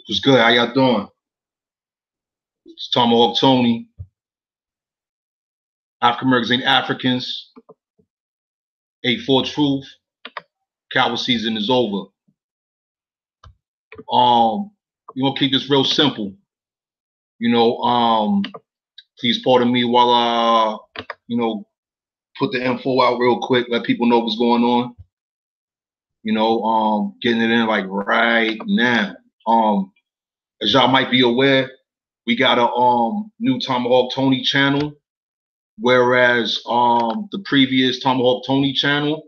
What's good? How y'all doing? It's Tomahawk Tony. African Americans ain't Africans. 8-4 Truth. Cowboy season is over. We're gonna keep this real simple. Please pardon me while put the info out real quick, let people know what's going on. Getting it in like right now. As y'all might be aware, we got a new Tomahawk Tony channel, whereas the previous Tomahawk Tony channel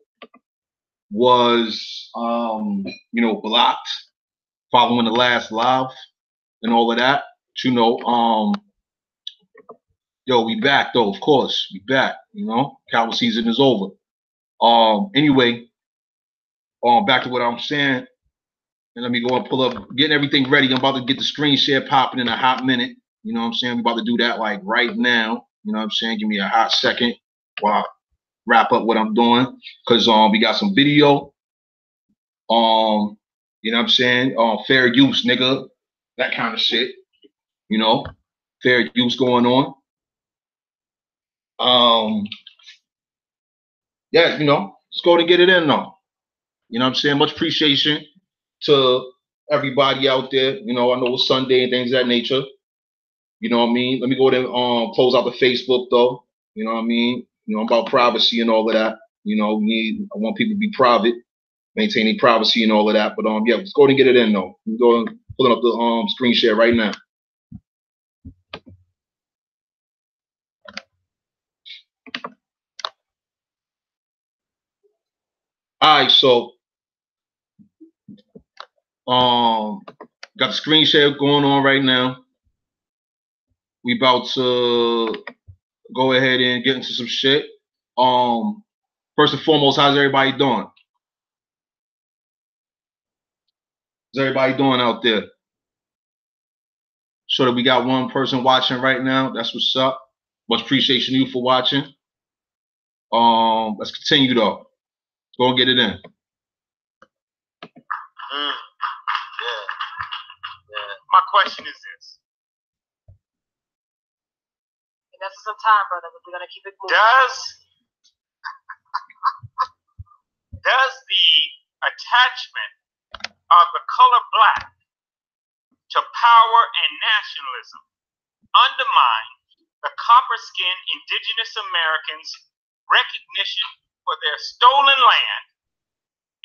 was blocked following the last live and all of that. We back though, of course. We back, Cowboy season is over. Anyway, back to what I'm saying. And let me go and pull up, getting everything ready. I'm about to get the screen share popping in a hot minute. You know what I'm saying? We're about to do that like right now. You know what I'm saying? Give me a hot second while I wrap up what I'm doing. Cause we got some video. You know what I'm saying? Fair use, nigga. That kind of shit. Fair use going on. Let's go and get it in though. You know what I'm saying? Much appreciation to everybody out there. I know it's Sunday and things of that nature. You know what I mean? Let me go ahead and close out the Facebook though. You know what I mean? About privacy and all of that. I want people to be private, maintaining privacy and all of that. But let's go ahead and get it in though. Let me go and pulling up the screen share right now. All right, so got the screen share going on right now. We about to go ahead and get into some shit. First and foremost, how's everybody doing? How's everybody doing out there? Sure that we got one person watching right now. That's what's up. Much appreciation to you for watching. Let's continue though. Go and get it in. My question is this. Give us some time, brother. We're gonna keep it moving. Does the attachment of the color black to power and nationalism undermine the copper-skinned indigenous Americans' recognition for their stolen land?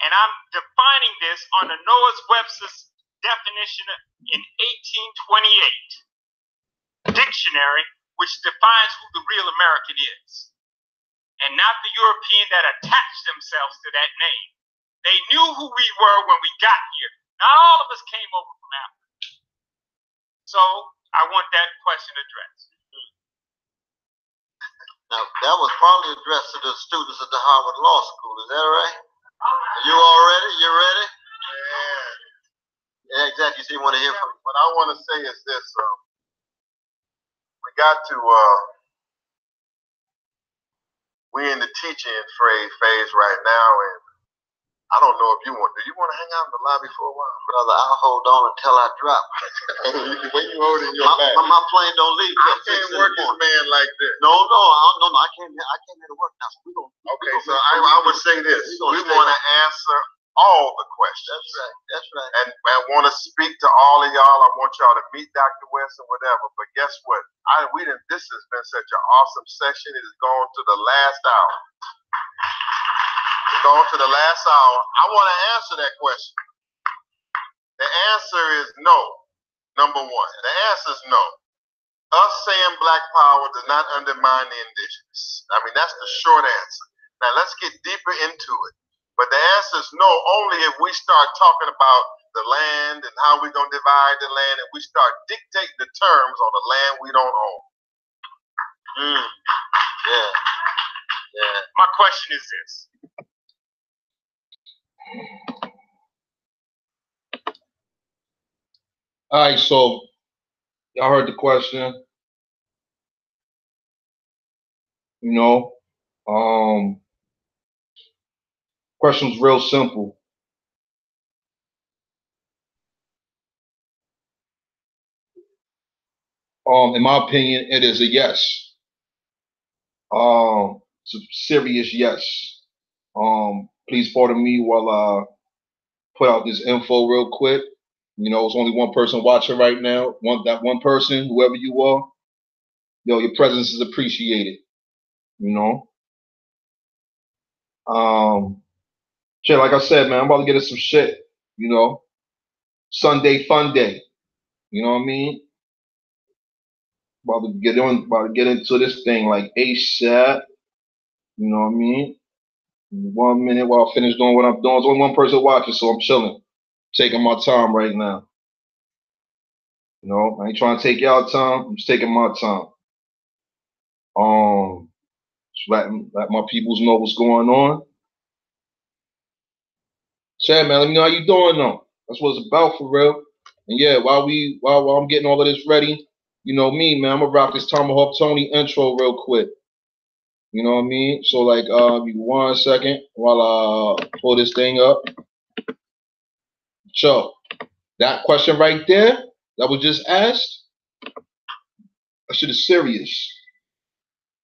And I'm defining this on the Noah Webster's definition in 1828 dictionary, which defines who the real American is, and not the European that attached themselves to that name. They knew who we were when we got here. Not all of us came over from Africa. So I want that question addressed. Now, that was probably addressed to the students at the Harvard Law School. Is that right? You all ready? You ready? Yeah, exactly. So you want to hear from me? What I want to say is this. We got to, we're in the teaching phase right now, and I don't know if do you want to hang out in the lobby for a while? Brother, I'll hold on until I drop. When you hold in your back. My plane don't leave. I can't work this man like this. No, I came here to work now. So okay, so I would say this. We want to answer all the questions. That's right. And I want to speak to all of y'all. I want y'all to meet Dr. West or whatever. But guess what? This has been such an awesome session. It has gone to the last hour. It's gone to the last hour. I want to answer that question. The answer is no. Number one. The answer is no. Us saying black power does not undermine the indigenous. I mean, that's the short answer. Now, let's get deeper into it. But the answer is no, only if we start talking about the land and how we're going to divide the land and we start dictating the terms on the land we don't own. Yeah. My question is this. All right, so y'all heard the question. Question's real simple. In my opinion, it is a yes. It's a serious yes. Please pardon me while I put out this info real quick. You know, it's only one person watching right now. That one person, whoever you are, yo, your presence is appreciated. You know. Shit, like I said, man, I'm about to get us some shit. You know, Sunday fun day. You know what I mean? About to get into this thing like ASAP. You know what I mean? 1 minute while I finish doing what I'm doing. There's only one person watching, so I'm chilling. Taking my time right now. You know, I ain't trying to take y'all time. I'm just taking my time. Just let my peoples know what's going on. Chad, man, let me know how you doing though. That's what it's about for real. And yeah, while I'm getting all of this ready, you know me, man, I'm gonna rock this Tomahawk Tony intro real quick. You know what I mean? So like, give me 1 second while I pull this thing up. So that question right there that was just asked, that shit is serious.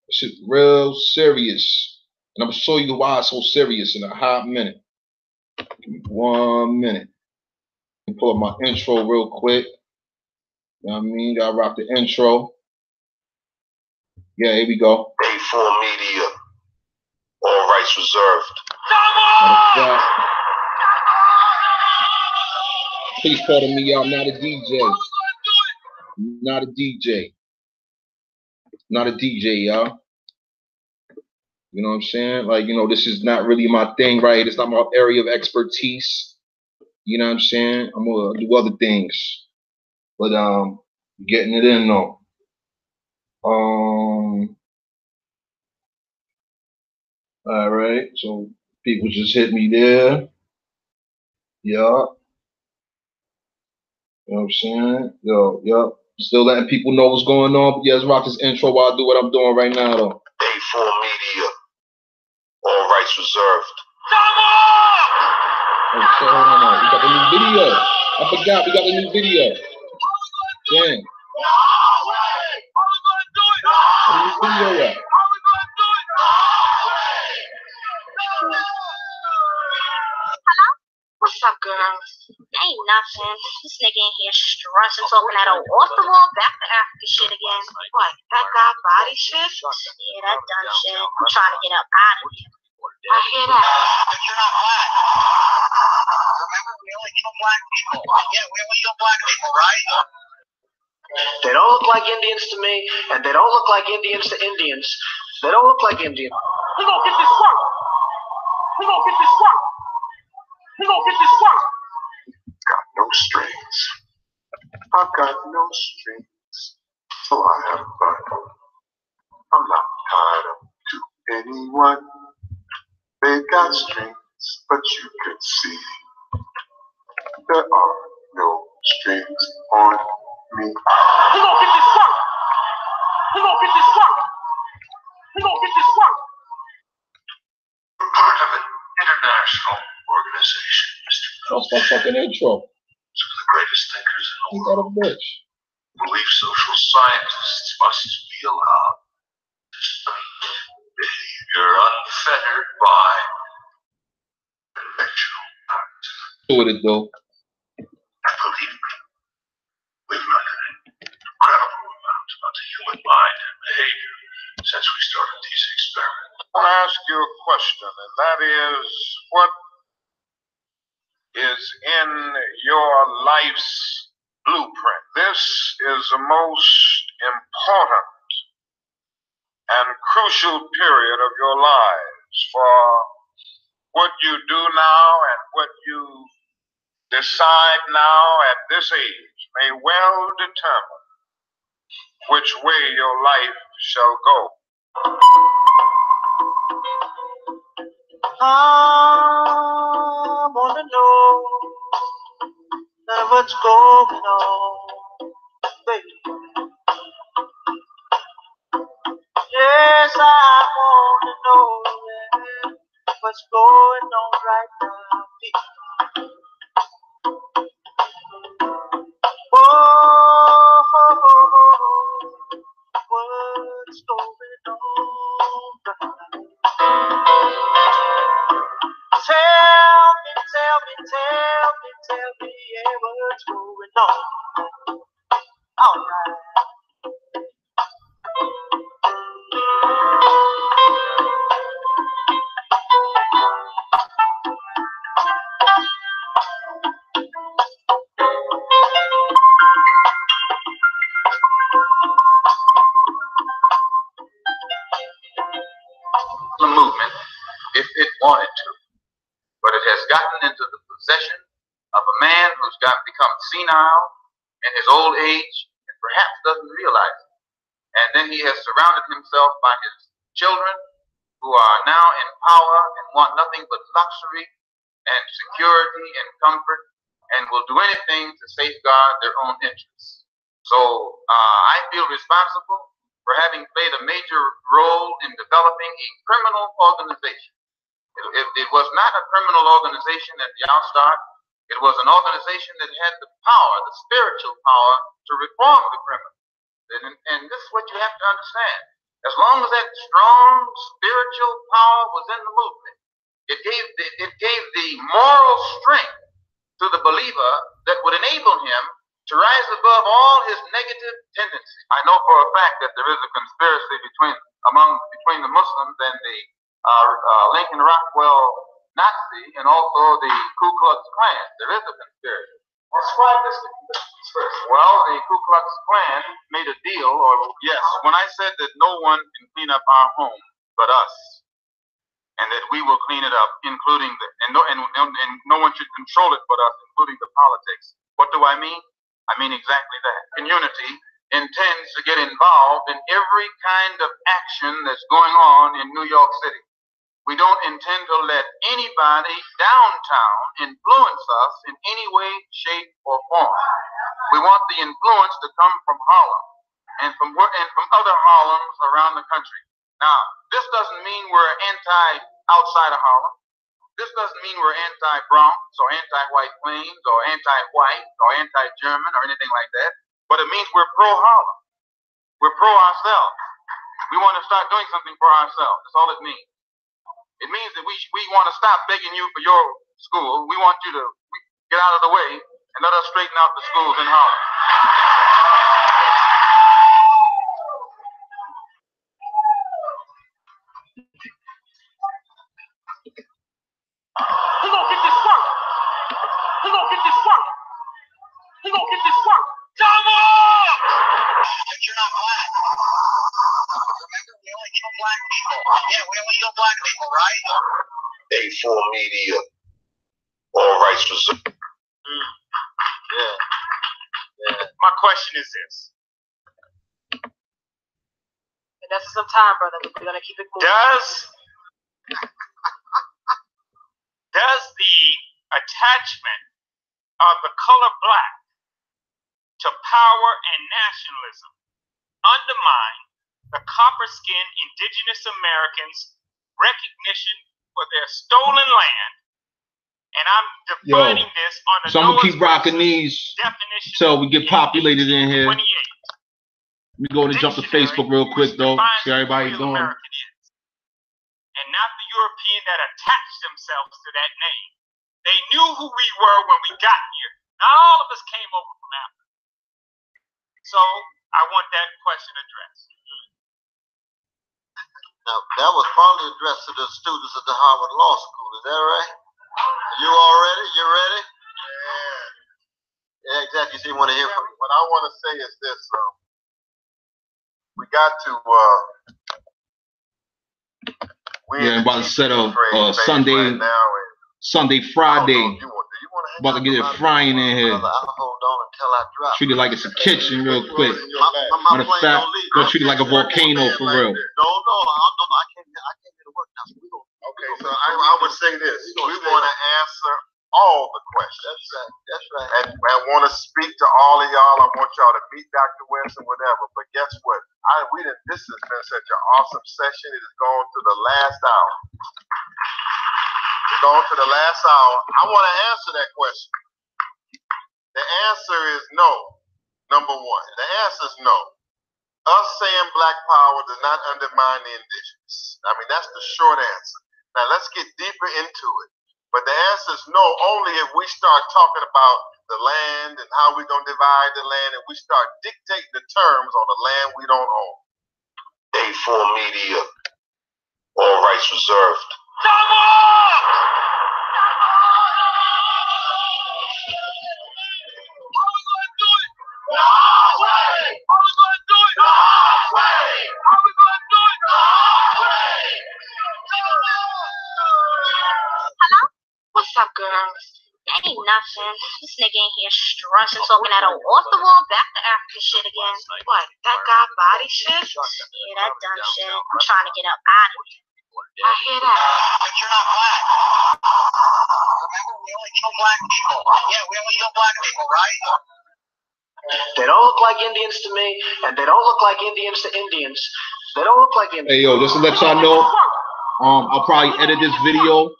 That shit real serious. And I'm gonna show you why it's so serious in a hot minute. Give me 1 minute. Let me pull up my intro real quick. You know what I mean? Gotta rock the intro. Yeah, here we go. A4 Media. All rights reserved. Please pardon me, y'all. I'm not a DJ. Not a DJ. Not a DJ, y'all. You know what I'm saying? Like, you know, this is not really my thing, right? It's not my area of expertise. You know what I'm saying? I'm gonna do other things. But getting it in though. All right, so people just hit me there. Yeah. You know what I'm saying? Yo, yep. Still letting people know what's going on. But yeah, let's rock this intro while I do what I'm doing right now though. A4 Media. All rights reserved. Oh shit, hold on. We got the new video. I forgot we got the new video. Damn. Where's the video at? Hello? What's up, girls? Ain't nothing. This nigga in here stressing, talking at her off the wall, back to Africa shit again. What? That guy body shit? Yeah, that done shit. I'm trying to get up out of here. I hear that. But you're not black. Remember, we only kill black people. Yeah, we only kill black people, right? They don't look like Indians to me, and they don't look like Indians to Indians. They don't look like Indians. We gonna get this work. We gonna get this work. We gonna get this work. Got no strings. I've got no strings. So I have fun. I'm not tied up to anyone. They got strings, but you can see there are no strings on me. We gonna get this work. We gonna get this work. We gonna get this work. We're part of an international organization, Mr. That's my fucking intro. Some of the greatest thinkers in the Ain't that a world bitch? believe social scientists must be allowed to study behavior unfettered by conventional acts. Do it though. And believe me, we've learned an incredible amount about the human mind and behavior since we started these experiments. I want to ask you a question, and that is, what is in your life's blueprint? This is the most important and crucial period of your lives, for what you do now and what you decide now at this age may well determine which way your life shall go. I wanna know that what's going on, baby. Yes, I wanna know what's going on right now, baby. Oh, me, yeah, what's going on? All right. The movement, if it wanted to, but it has gotten into the possession of a man who's become senile in his old age and perhaps doesn't realize it. And then he has surrounded himself by his children who are now in power and want nothing but luxury and security and comfort and will do anything to safeguard their own interests. So I feel responsible for having played a major role in developing a criminal organization. It was not a criminal organization at the outstart. It was an organization that had the power, the spiritual power, to reform the criminal. And this is what you have to understand. As long as that strong spiritual power was in the movement, it gave the moral strength to the believer that would enable him to rise above all his negative tendencies. I know for a fact that there is a conspiracy between the Muslims and the Lincoln Rockwell Nazi and also the Ku Klux Klan. There is a conspiracy. Describe this conspiracy. Well, the Ku Klux Klan made a deal, yes, when I said that no one can clean up our home but us, and that we will clean it up, including and no one should control it but us, including the politics. What do I mean? I mean exactly that. Community intends to get involved in every kind of action that's going on in New York City. We don't intend to let anybody downtown influence us in any way, shape, or form. We want the influence to come from Harlem and from other Harlems around the country. Now, this doesn't mean we're outside of Harlem. This doesn't mean we're anti-Bronx or anti-White Plains or anti-white or anti-German or anything like that. But it means we're pro-Harlem. We're pro-ourselves. We want to start doing something for ourselves. That's all it means. It means that we want to stop begging you for your school. We want you to get out of the way and let us straighten out the schools in Harlem. Who's gonna get this work? Who's gonna get this work? Who's gonna get this work? Come on! But you're not black. Remember, we only kill black people. Yeah, we only kill black people, right? A4 Media, all rights reserved. Yeah. My question is this. And that's some time, brother. We're gonna keep it moving. Does the attachment of the color black to power and nationalism undermine the copper-skinned indigenous Americans' recognition for their stolen land? And I'm defining this on the so I'm gonna keep rocking these till we get populated in here. We go to jump to Facebook real quick though. See how everybody's doing. And not the European that attached themselves to that name. They knew who we were when we got here. Not all of us came over from Africa. So I want that question addressed. Now, that was probably addressed to the students at the Harvard Law School. Is that right? You all ready? You ready? Yeah, exactly. So you want to hear from me. What I want to say is this. We got to... Yeah, about to set up Sunday, Friday. About to get it frying in here. Treat it like it's a kitchen real quick. Matter of fact, gonna treat it like a volcano for real. No, I can't get to work now. Okay, so I would say this. We want to answer all the questions. That's right. And I want to speak to all of y'all. I want y'all to meet Dr. West and whatever. But guess what? This has been such an awesome session. It has gone to the last hour. It's gone to the last hour. I want to answer that question. The answer is no. Number one. The answer is no. Us saying black power does not undermine the indigenous. I mean, that's the short answer. Now, let's get deeper into it. But the answer is no, only if we start talking about the land and how we're going to divide the land, and we start dictating the terms on the land we don't own. A4 Media, all rights reserved. Hello? What's up, girls? Ain't nothing. This nigga in here stressing, talking that off-the-wall back to Africa shit again. What, that guy body shit? Yeah, that dumb shit. I'm trying to get up out of here. I hear that. But you're not black. Remember, we only kill black people. Yeah, we only kill black people, right? They don't look like Indians to me, and they don't look like Indians to Indians. They don't look like Indians. Hey, yo, just to let y'all know, I'll probably edit this video,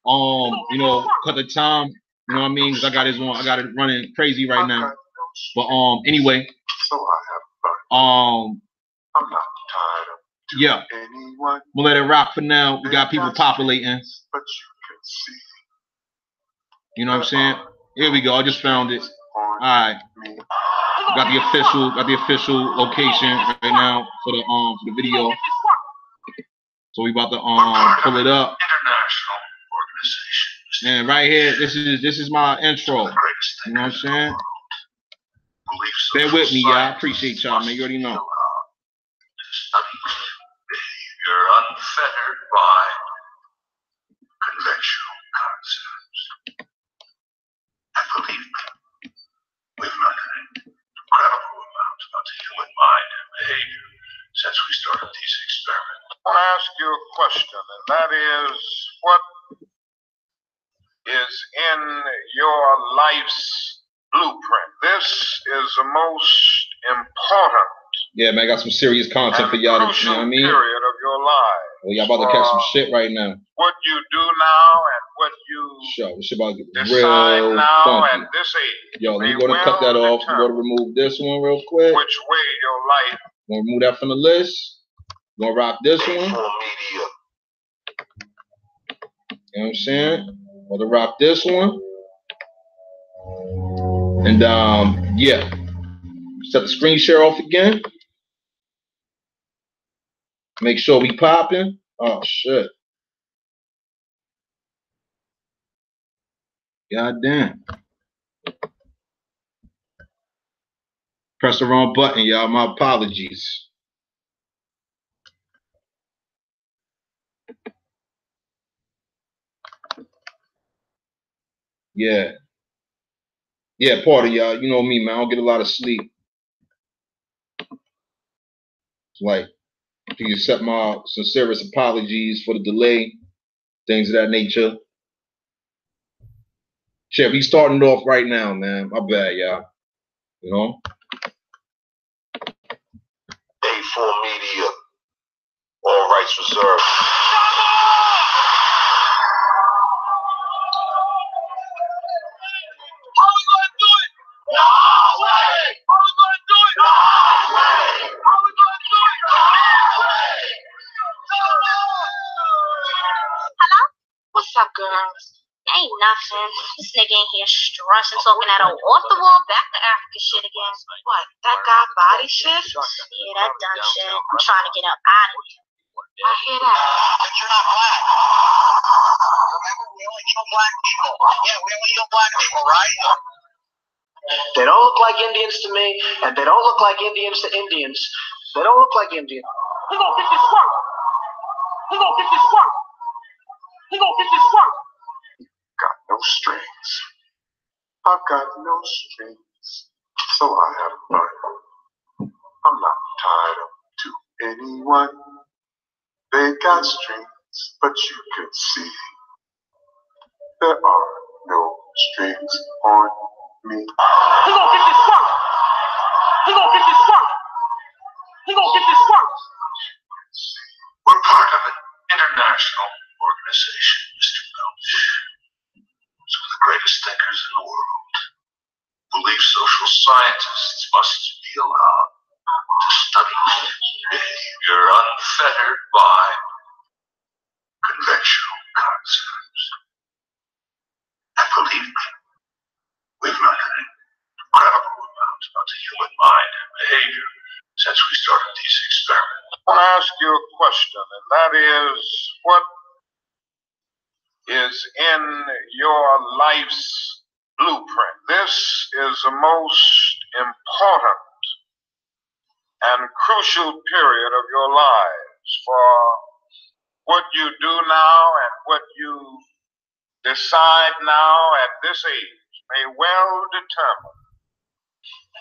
you know, cut the time, you know what I mean? Because I got it running crazy right now. But anyway, I'm not tired of yeah, anyone, we'll let it rock for now. We got people populating. but you can see You know what I'm saying? Here we go. I just found it. All right, me. got the official location right now for the video. So we about to pull it up. International organization. And right here, this is my intro. You know what I'm saying? Bear with me, y'all. Appreciate y'all, man. You already know. Behavior unfettered by conventional concepts. And believe me, we've learned an incredible amount about the human mind and behavior since we started these experiments. I want to ask you a question, and that is, what is in your life's blueprint? This is the most important. Yeah, man, I got some serious content for y'all. You know what I mean? Period of your life. Well, y'all about to catch some shit right now. What you do now and what you Sure, this shit about to get decide real now funky. at this age. Yo, let me may go to cut that well off. We're going to remove this one real quick. which way your life. We're going to remove that from the list. We're going to rock this one. A4 Media. You know what I'm saying? We're going to rock this one. And, yeah. Set the screen share off again. Make sure we popping. Oh, shit. God damn. Press the wrong button, y'all. My apologies. Yeah. Yeah, part of y'all. You know me, man. I don't get a lot of sleep. Like, you accept my sincerest apologies for the delay, things of that nature. Chef, he's starting off right now, man. My bad, y'all. You know? A4 Media, all rights reserved. How we gonna do it? No way! How we gonna do it? No way! How we gonna do it? No way! Hello? What's up, girls? Ain't nothing. This nigga in here stressing, talking that off-the-wall back to Africa shit again. What, that guy body shit? Yeah, that dumb shit. I'm trying to get up out of here. I hear that. But you're not black. Remember, we only kill black people. Yeah, we only kill black people, right? They don't look like Indians to me, and they don't look like Indians to Indians. They don't look like Indians. He gonna get this work. He gonna get this work. He gonna get this work. Got no strings. I've got no strings, so I have none. I'm not tied up to anyone. They got strings, but you can see there are no strings on me. He gonna get this work. He gonna get this work. He gonna get this work. We're part of an international organization, Mr. Welch. Some of the greatest thinkers in the world believe social scientists must be allowed to study behavior unfettered by conventional concepts. you a question, and that is, what is in your life's blueprint? This is the most important and crucial period of your lives, for what you do now and what you decide now at this age may well determine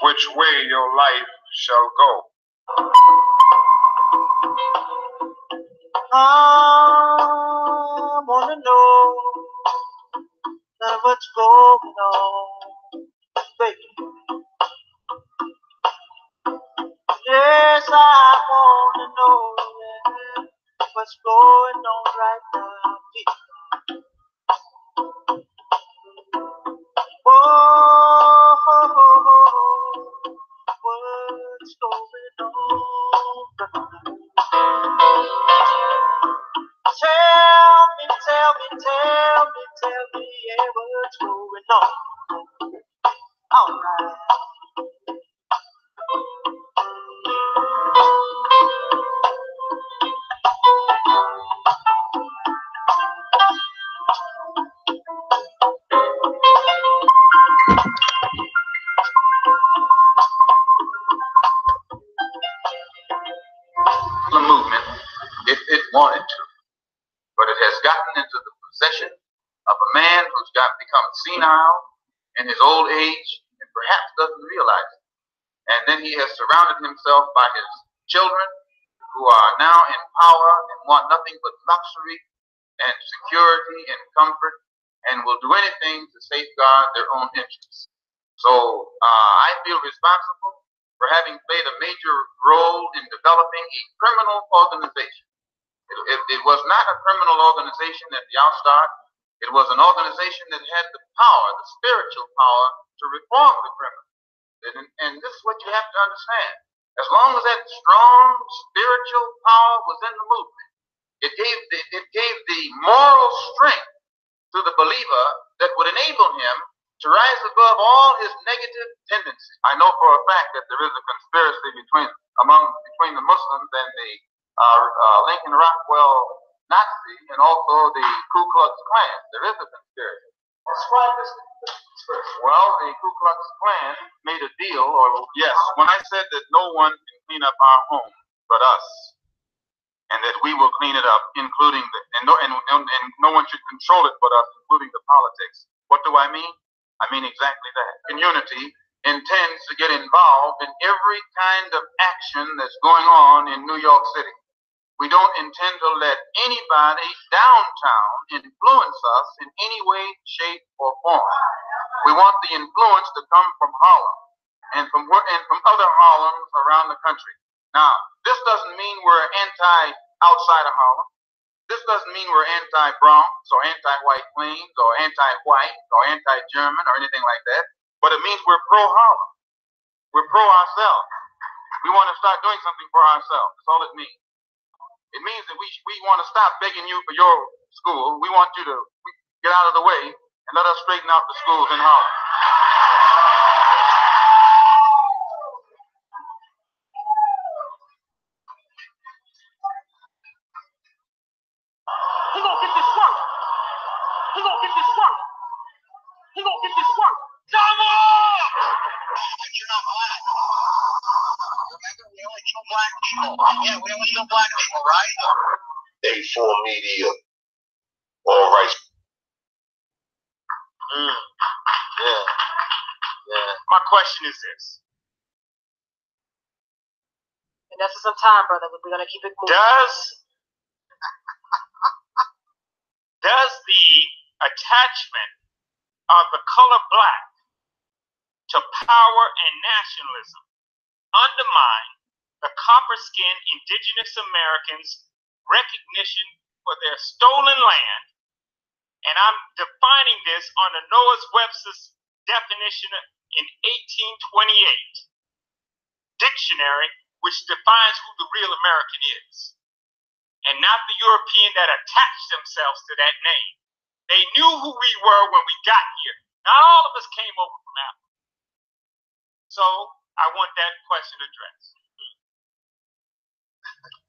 which way your life shall go. I wanna know what's going on, baby. Yes, I wanna know what's going on right now, baby. Whoa, what's going on? Tell me, yeah, what's going on? All right. The movement, if it wanted to, but it has gotten into the possession of a man who's become senile in his old age and perhaps doesn't realize it. And then he has surrounded himself by his children who are now in power and want nothing but luxury and security and comfort and will do anything to safeguard their own interests. So I feel responsible for having played a major role in developing a criminal organization. It was not a criminal organization at the outstart. It was an organization that had the power, the spiritual power, to reform the criminal. And this is what you have to understand. As long as that strong spiritual power was in the movement, it gave the moral strength to the believer that would enable him to rise above all his negative tendencies. I know for a fact that there is a conspiracy between the Muslims and the Lincoln Rockwell Nazi and also the Ku Klux Klan. There is a conspiracy. Describe this conspiracy. Well, the Ku Klux Klan made a deal, yes, when I said that no one can clean up our home but us, and that we will clean it up, including and no one should control it but us, including the politics. What do I mean? I mean exactly that. Community intends to get involved in every kind of action that's going on in New York City. We don't intend to let anybody downtown influence us in any way, shape, or form. We want the influence to come from Harlem and from other Harlems around the country. Now, this doesn't mean we're anti-outside of Harlem. This doesn't mean we're anti-Bronx or anti-White Plains or anti-white or anti-German or anything like that. But it means we're pro-Harlem. We're pro-ourselves. We want to start doing something for ourselves. That's all it means. It means that we want to stop begging you for your school. We want you to get out of the way and let us straighten out the schools in Harlem. He gonna get this work. He gonna get this work. He gonna get this work. Double! But you're not black. Remember, we only kill black people. Yeah, we only kill black people, right? A4 Media, all rights. Yeah. My question is this. And that's some time, brother. We're gonna keep it moving. Does the attachment of the color black to power and nationalism undermine the copper-skinned indigenous Americans' recognition for their stolen land? And I'm defining this under Noah Webster's definition in 1828 dictionary, which defines who the real American is, and not the European that attached themselves to that name. They knew who we were when we got here. Not all of us came over from Africa. So I want that question addressed.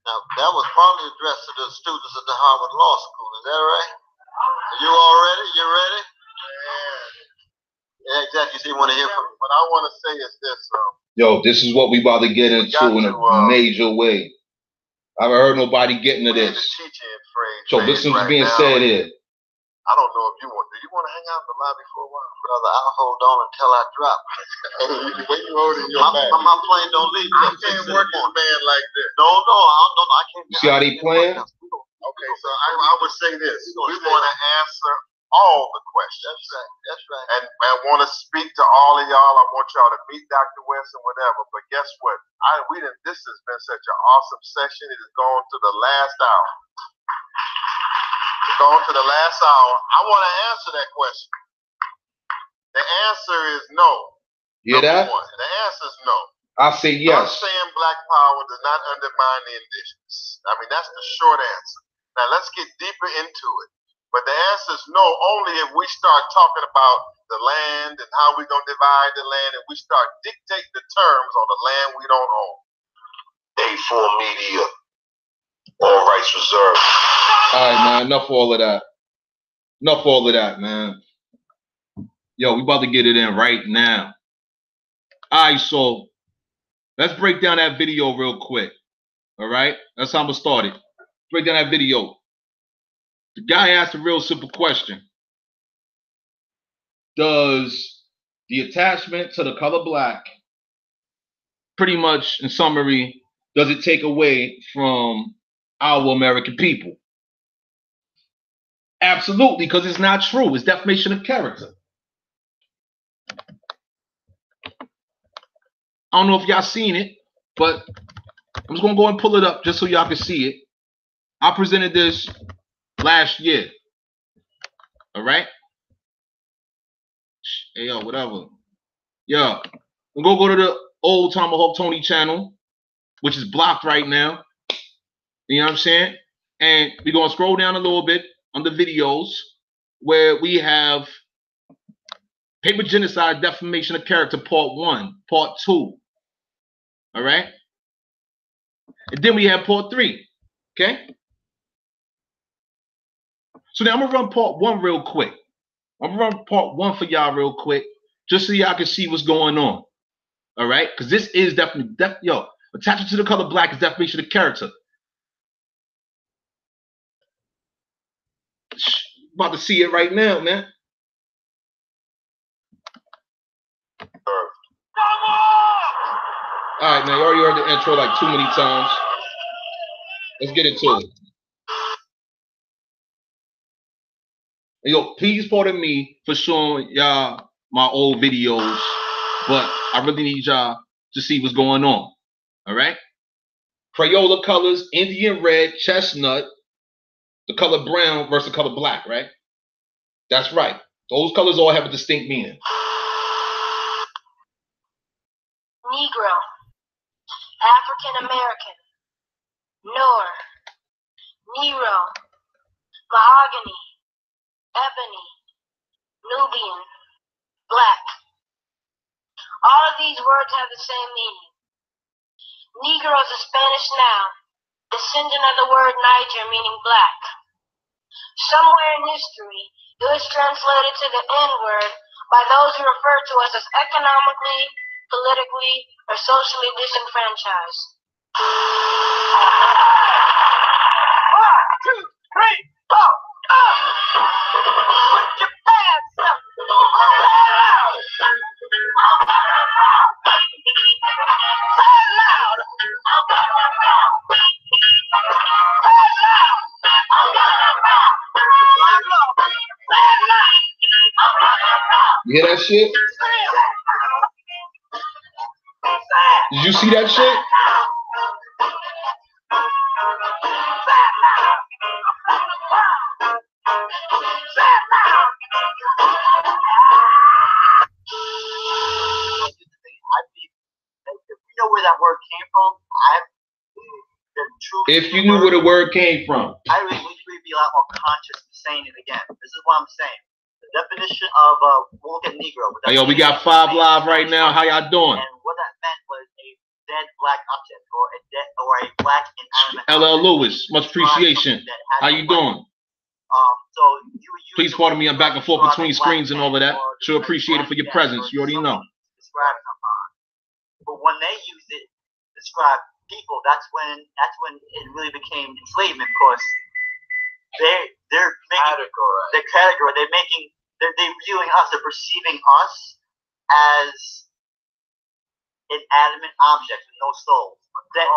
Now, that was partly addressed to the students at the Harvard Law School. Is that right? Are you all ready? You ready? Yeah, exactly. So you want to hear from me. What I want to say is this. Yo, this is what we about to get into in a major way. I haven't heard nobody get into this. So listen to what's being said here. I don't know if you want. Do you want to hang out in the lobby for a while? Brother, I'll hold on until I drop. When you holding your back? My plane don't leave. I can't work this man like this. No, I can't. You see how they playing? Okay, so I would say this. We want to answer all the questions. That's right. And I want to speak to all of y'all. I want y'all to meet Dr. Winston, whatever. But guess what? This has been such an awesome session. It has gone to the last hour. It's gone to the last hour. I want to answer that question. The answer is no. You hear that? The answer is no. I say yes. Us saying black power does not undermine the indigenous. I mean, that's the short answer. Now, let's get deeper into it. But the answer is no, only if we start talking about the land and how we're going to divide the land, and we start dictating the terms on the land we don't own. A4 Media, all rights reserved. All right, man, enough of all of that. Enough of all of that, man. Yo, we about to get it in right now. All right, so let's break down that video real quick. All right? That's how I'm going to start it. Break down that video. The guy asked a real simple question. Does the attachment to the color black, pretty much in summary, does it take away from our American people? Absolutely, because it's not true. It's defamation of character. I don't know if y'all seen it, but I'm just going to go and pull it up just so y'all can see it. I presented this last year. All right? Hey, yo, whatever. Yo, we're going to go to the old Tomahawk Tony channel, which is blocked right now. You know what I'm saying? And we're going to scroll down a little bit on the videos where we have Paper Genocide, Defamation of Character, Part 1, Part 2. All right? And then we have Part 3. Okay? So now I'm going to run Part 1 real quick. I'm going to run Part 1 for y'all real quick, just so y'all can see what's going on. All right? Because this is definitely, yo, attachment to the color black is defamation of character. About to see it right now, man. All right, man. You already heard the intro like too many times. Let's get into it. Yo, please pardon me for showing y'all my old videos, but I really need y'all to see what's going on. All right? Crayola colors, Indian red, chestnut, the color brown versus the color black, right? That's right. Those colors all have a distinct meaning. Negro, African American, Noor, Nero, Mahogany, Ebony, Nubian, Black. All of these words have the same meaning. Negro is a Spanish noun, descendant of the word Niger, meaning black. Somewhere in history, it was translated to the N-word by those who refer to us as economically, politically, or socially disenfranchised. 1, 2, 3, 4, up! Put your pants up! Say it loud! You hear that shit? Did you see that shit? If you knew where the word came from, I would be a lot more conscious of saying it again. This is what I'm saying. The definition of we'll look at Negro. Hey, yo, we got 5 live right now. How y'all doing? And what that meant was a dead black object or a or a black inanimate LL Lewis, much appreciation. How you doing? So please pardon me, I'm back and forth between screens and all of that. Sure appreciate it for your presence. You already know. Describe someone. But when they use it to describe people, that's when it really became enslavement, because they're making the category. They're viewing us, they're perceiving us as inanimate objects with no soul.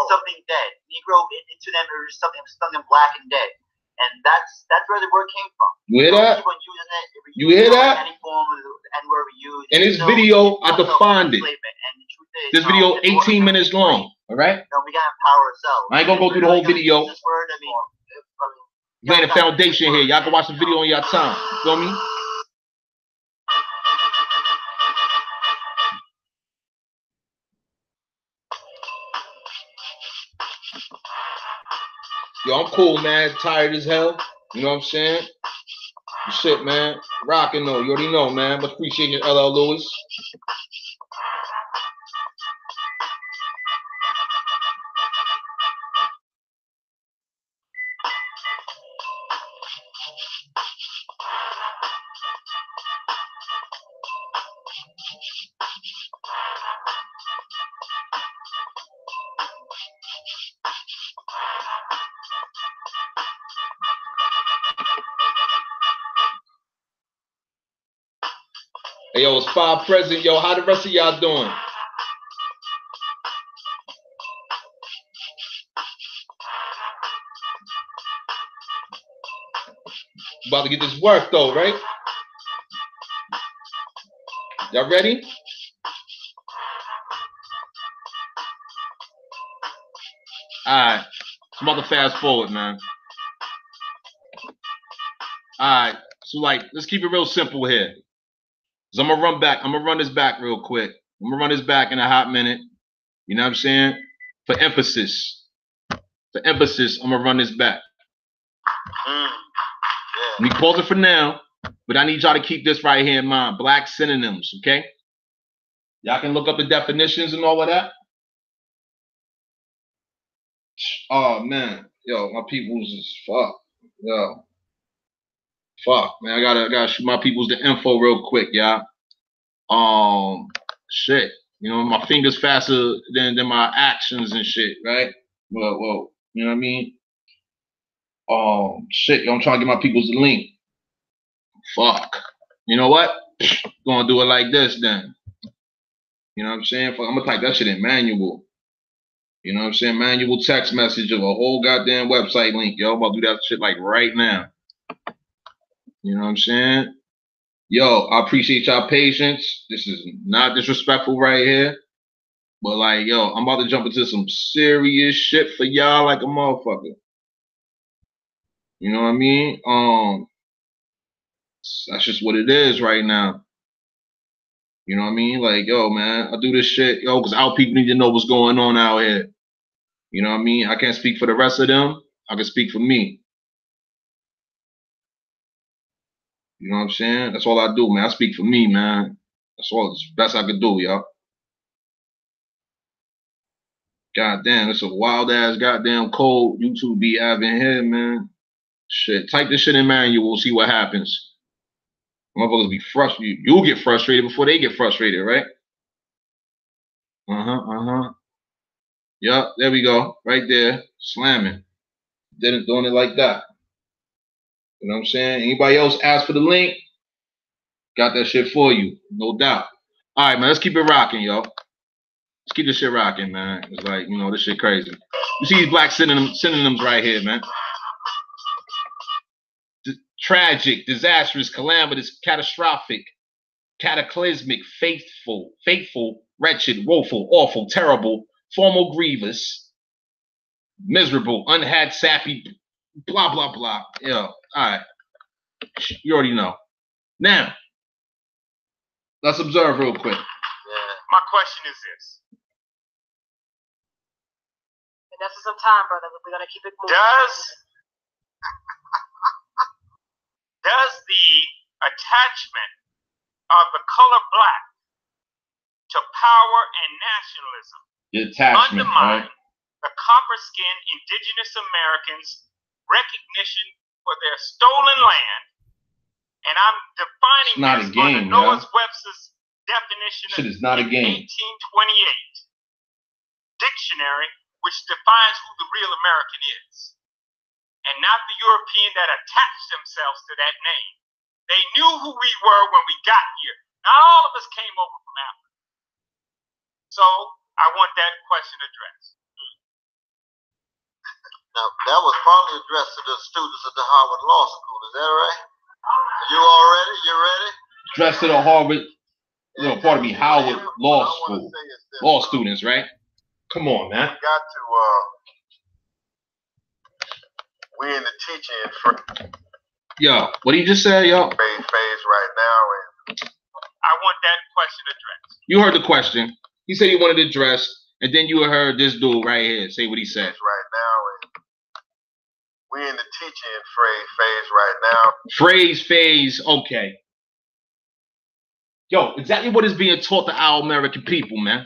Something dead. Negro into them is something black and dead. And that's where the word came from. You hear that? You hear that? In this video, I defined it. This video 18 minutes long. All right? We gotta empower ourselves. I ain't gonna go through the whole video. Laying the foundation here. Y'all can watch the video on your time. Feel me? Yo, I'm cool, man. Tired as hell. You know what I'm saying? Shit, man. Rocking though. You already know, man. Much appreciate you, LL Lewis. Hey, yo, it's 5 present. Yo, how the rest of y'all doing? About to get this work though, right? Y'all ready? Alright. I'm about to fast forward, man. Alright. So like, let's keep it real simple here. So I'm gonna run this back real quick. I'm gonna run this back in a hot minute. You know what I'm saying? For emphasis. I'm gonna run this back. Let me pause it for now, but I need y'all to keep this right here in mind. Black synonyms, okay? Y'all can look up the definitions and all of that. Oh man, yo, my people's is fuck. Yo. Fuck, man, I gotta shoot my people's the info real quick, y'all. Shit. You know, my fingers faster than my actions and shit, right? Well, you know what I mean? Shit, yo, I'm trying to get my people's the link. Fuck. You know what? Gonna do it like this then. You know what I'm saying? Fuck, I'm gonna type that shit in manual. You know what I'm saying? Manual text message of a whole goddamn website link. Yo, I'm about to do that shit like right now. You know what I'm saying? Yo, I appreciate y'all patience. This is not disrespectful right here. But like, yo, I'm about to jump into some serious shit for y'all like a motherfucker. You know what I mean? That's just what it is right now. You know what I mean? Like, yo, man, I do this shit, yo, because our people need to know what's going on out here. You know what I mean? I can't speak for the rest of them. I can speak for me. You know what I'm saying? That's all I do, man. I speak for me, man. That's all. It's the best I could do, y'all. God damn, it's a wild ass goddamn cold YouTube be having here, man. Shit, type this shit in manual, see what happens. Motherfuckers be frustrated. You'll get frustrated before they get frustrated, right? Yup, there we go. Right there. Slamming. Doing it like that. You know what I'm saying? Anybody else ask for the link? Got that shit for you. No doubt. All right, man. Let's keep it rocking, yo. Let's keep this shit rocking, man. It's like, you know, this shit crazy. You see these black synonyms right here, man. Tragic, disastrous, calamitous, catastrophic, cataclysmic, faithful, wretched, woeful, awful, terrible, formal, grievous, miserable, unhad, sappy, blah, blah, blah. Yo, all right. You already know. Now, let's observe real quick. My question is this. And that's some time, brother. We're going to keep it moving. Does the attachment of the color black to power and nationalism the attachment, undermine right? the copper-skinned indigenous Americans recognition for their stolen land. And I'm defining not this a game, under Noah Webster's definition shit is not a game. 1828 dictionary, which defines who the real American is, and not the European that attached themselves to that name. They knew who we were when we got here. Not all of us came over from Africa. So I want that question addressed. Now, that was probably addressed to the students at the Harvard Law School. Is that right? You all ready? You ready? Addressed to the Harvard, pardon me, Howard Law School. Law students, right? Come on, man. We got to, we're in the teaching Yo, what did you just say, yo? phase right now, and I want that question addressed. You heard the question. He said he wanted it addressed, and then you heard this dude right here say what he said. right now, and we're in the teaching phase right now. Phase, okay. Yo, exactly what is being taught to our American people, man.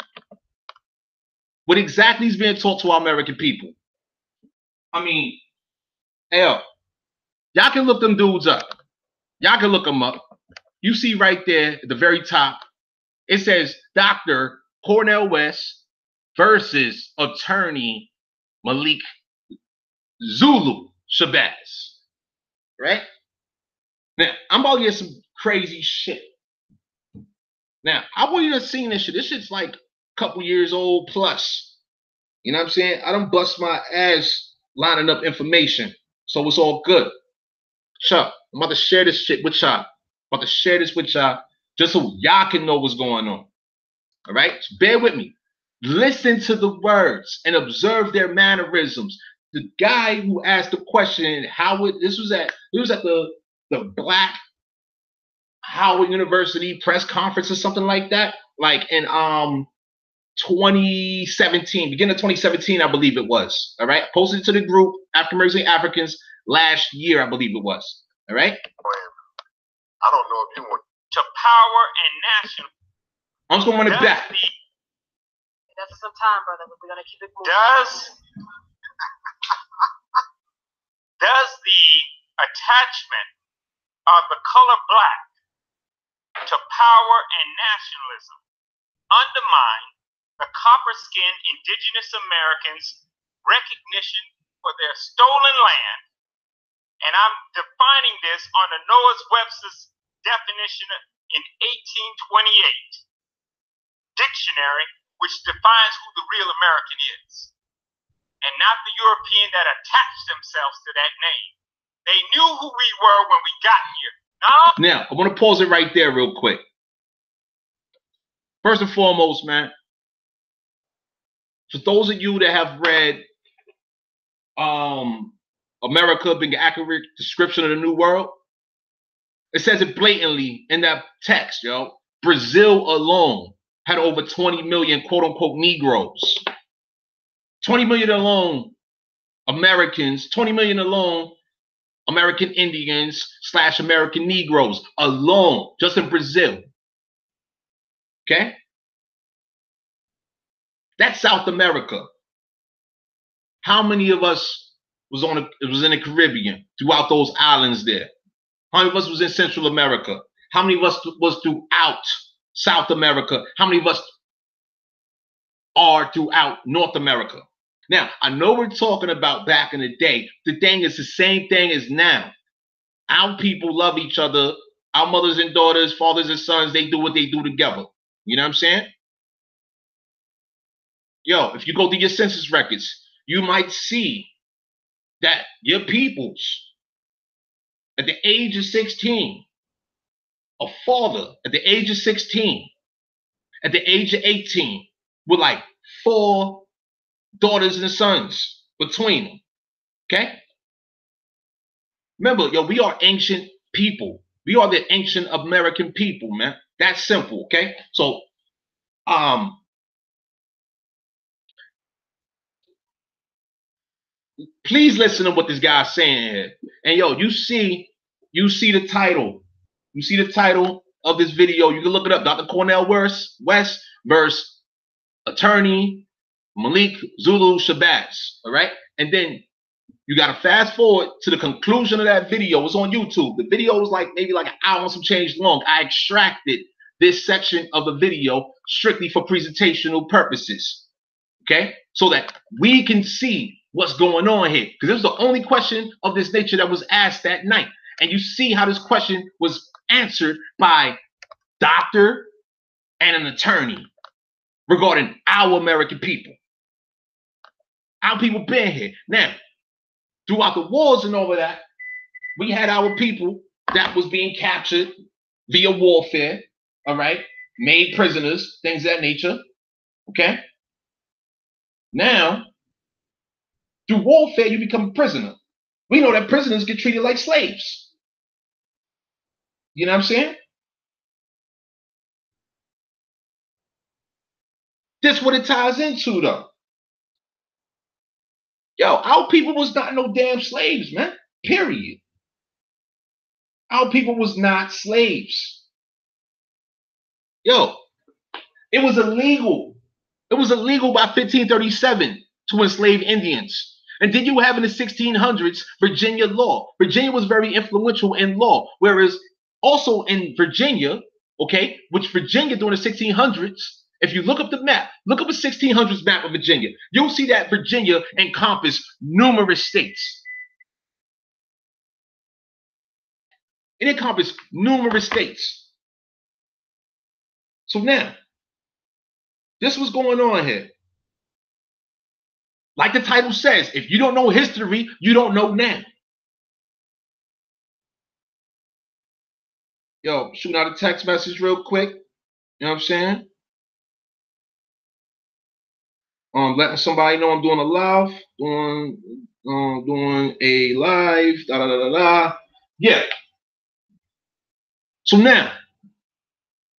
What exactly is being taught to our American people? I mean, hell, y'all can look them dudes up. Y'all can look them up. You see right there at the very top, it says Dr. Cornel West versus attorney Malik Zulu Shabazz. Right? Now, I'm about to get some crazy shit. Now, I want you to seen this shit. This shit's like a couple years old plus. You know what I'm saying? I done bust my ass lining up information. So it's all good. Chuck, I'm about to share this shit with y'all. I'm about to share this with y'all just so y'all can know what's going on. All right? So bear with me. Listen to the words and observe their mannerisms. The guy who asked the question, this was at the Black Howard University press conference or something like that, like in 2017, beginning of 2017, I believe it was. All right, posted it to the group African American Africans last year, I believe it was. All right. I don't know if you want to power and national. I'm just gonna run it back. That's some time, brother. We're gonna keep it moving. Does the attachment of the color black to power and nationalism undermine the copper-skinned indigenous Americans' recognition for their stolen land? And I'm defining this under Noah Webster's definition in 1828 dictionary, which defines who the real American is, and not the European that attached themselves to that name. They knew who we were when we got here. Now, I want to pause it right there real quick. First and foremost, man, for those of you that have read America Being an Accurate Description of the New World, it says it blatantly in that text, yo. Brazil alone had over 20 million quote-unquote Negroes. 20 million alone Americans, 20 million alone American Indians / American Negroes alone, just in Brazil. Okay? That's South America. How many of us was in the Caribbean, throughout those islands there? How many of us was in Central America? How many of us was throughout South America? How many of us are throughout North America? Now, I know we're talking about back in the day. The thing is the same thing as now. Our people love each other. Our mothers and daughters, fathers and sons, they do what they do together. You know what I'm saying? Yo, if you go through your census records, you might see that your peoples, at the age of 16, a father at the age of 16, at the age of 18, with like 4 daughters and sons between them. Okay? Remember, yo, we are ancient people. We are the ancient American people, man. That's simple, okay? So, please listen to what this guy's saying here. And yo, you see the title. You see the title of this video. You can look it up. Dr. Cornel West versus attorney Malik Zulu Shabazz, all right? And then you got to fast forward to the conclusion of that video. It's on YouTube. The video was like maybe like an hour and some change long. I extracted this section of the video strictly for presentational purposes, okay? So that we can see what's going on here. Because this was the only question of this nature that was asked that night. And you see how this question was answered by doctor and an attorney regarding our American people. Our people been here. Now, throughout the wars and all of that, we had our people that was being captured via warfare, all right? Made prisoners, things of that nature, okay? Now, through warfare, you become a prisoner. We know that prisoners get treated like slaves. You know what I'm saying? This what it ties into, though. Yo, our people was not no damn slaves, man. Period. Our people was not slaves. Yo, it was illegal. It was illegal by 1537 to enslave Indians. And then you have in the 1600s Virginia law. Virginia was very influential in law, whereas also in Virginia, okay, which Virginia during the 1600s, if you look up the map, look up a 1600s map of Virginia, you'll see that Virginia encompassed numerous states. It encompassed numerous states. So now, this was going on here. Like the title says, if you don't know history, you don't know now. Yo, shooting out a text message real quick. You know what I'm saying? Letting somebody know I'm doing a live, doing a live, da da da da da. Yeah. So now,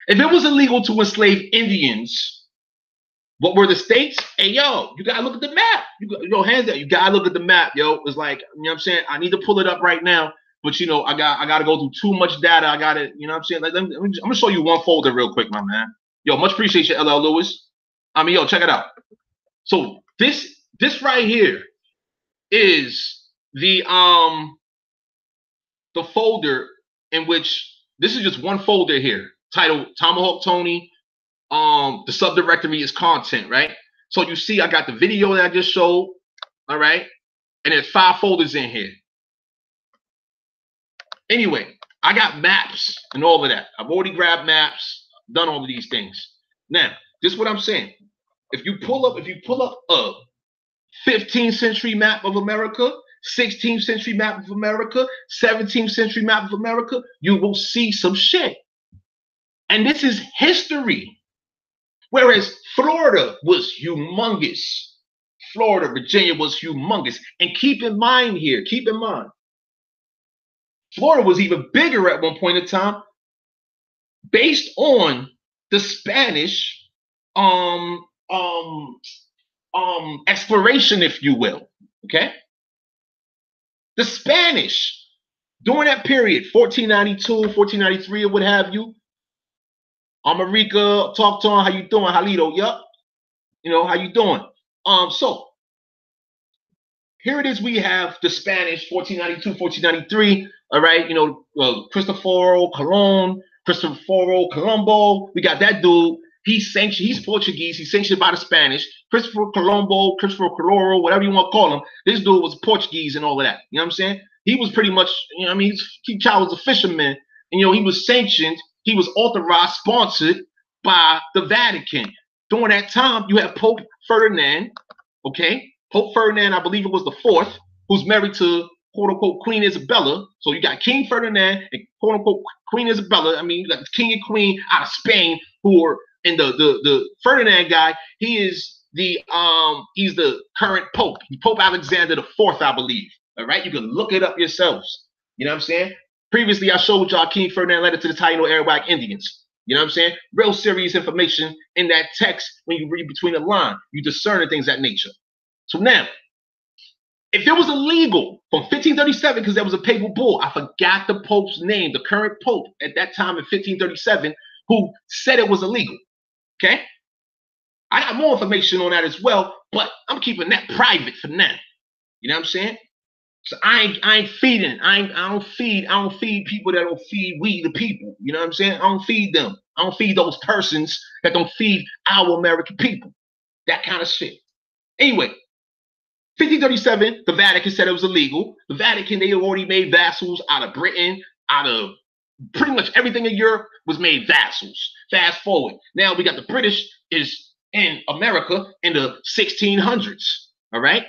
if it was illegal to enslave Indians, what were the states? Hey, yo, you gotta look at the map. Yo, hands up, you gotta look at the map, yo. It's like, you know what I'm saying? I need to pull it up right now, but you know, I gotta go through too much data. I gotta, you know what I'm saying? Like, I'm gonna show you one folder real quick, my man. Yo, much appreciate you, LL Lewis. I mean, yo, check it out. So this right here is the folder in which this is just one folder here titled Tomahawk Tony. The subdirectory is content, right? So you see I got the video that I just showed, all right? And there's 5 folders in here. Anyway, I got maps and all of that. I've already grabbed maps, done all of these things. Now, this is what I'm saying. If you pull up a 15th century map of America, 16th century map of America, 17th century map of America, you will see some shit. And this is history. Whereas Florida was humongous. Florida, Virginia was humongous. And keep in mind here, keep in mind, Florida was even bigger at one point in time based on the Spanish exploration, if you will, okay? The Spanish, during that period, 1492, 1493, or what have you, America, talk to him, how you doing, Halito, yup, you know, how you doing? So, here it is, we have the Spanish, 1492, 1493, all right, you know, Cristoforo Colombo, we got that dude. He's sanctioned, he's Portuguese, he's sanctioned by the Spanish. Christopher Colombo, Christopher Coloro, whatever you want to call him. This dude was Portuguese and all of that. You know what I'm saying? He was pretty much, you know what I mean? He was a fisherman. And, you know, he was sanctioned, he was authorized, sponsored by the Vatican. During that time, you have Pope Ferdinand, okay? Pope Ferdinand, I believe it was the 4th, who's married to, quote unquote, Queen Isabella. So you got King Ferdinand and, quote unquote, Queen Isabella. I mean, you got the King and Queen out of Spain who are. And the Ferdinand guy, he's the current Pope. Pope Alexander the 4th, I believe. All right, you can look it up yourselves. You know what I'm saying? Previously, I showed y'all King Ferdinand letter to the Taino Arawak Indians. You know what I'm saying? Real serious information in that text when you read between the lines. You discern things of that nature. So now, if it was illegal from 1537, because there was a papal bull, I forgot the Pope's name, the current Pope at that time in 1537, who said it was illegal. Okay, I got more information on that as well, but I'm keeping that private for now. You know what I'm saying? So I ain't feeding. I don't feed people that don't feed we the people. You know what I'm saying? I don't feed them. I don't feed those persons that don't feed our American people. That kind of shit. Anyway, 1537, the Vatican said it was illegal. The Vatican, they already made vassals out of Britain, out of pretty much everything in Europe was made vassals. Fast forward. Now we got the British is in America in the 1600s. All right?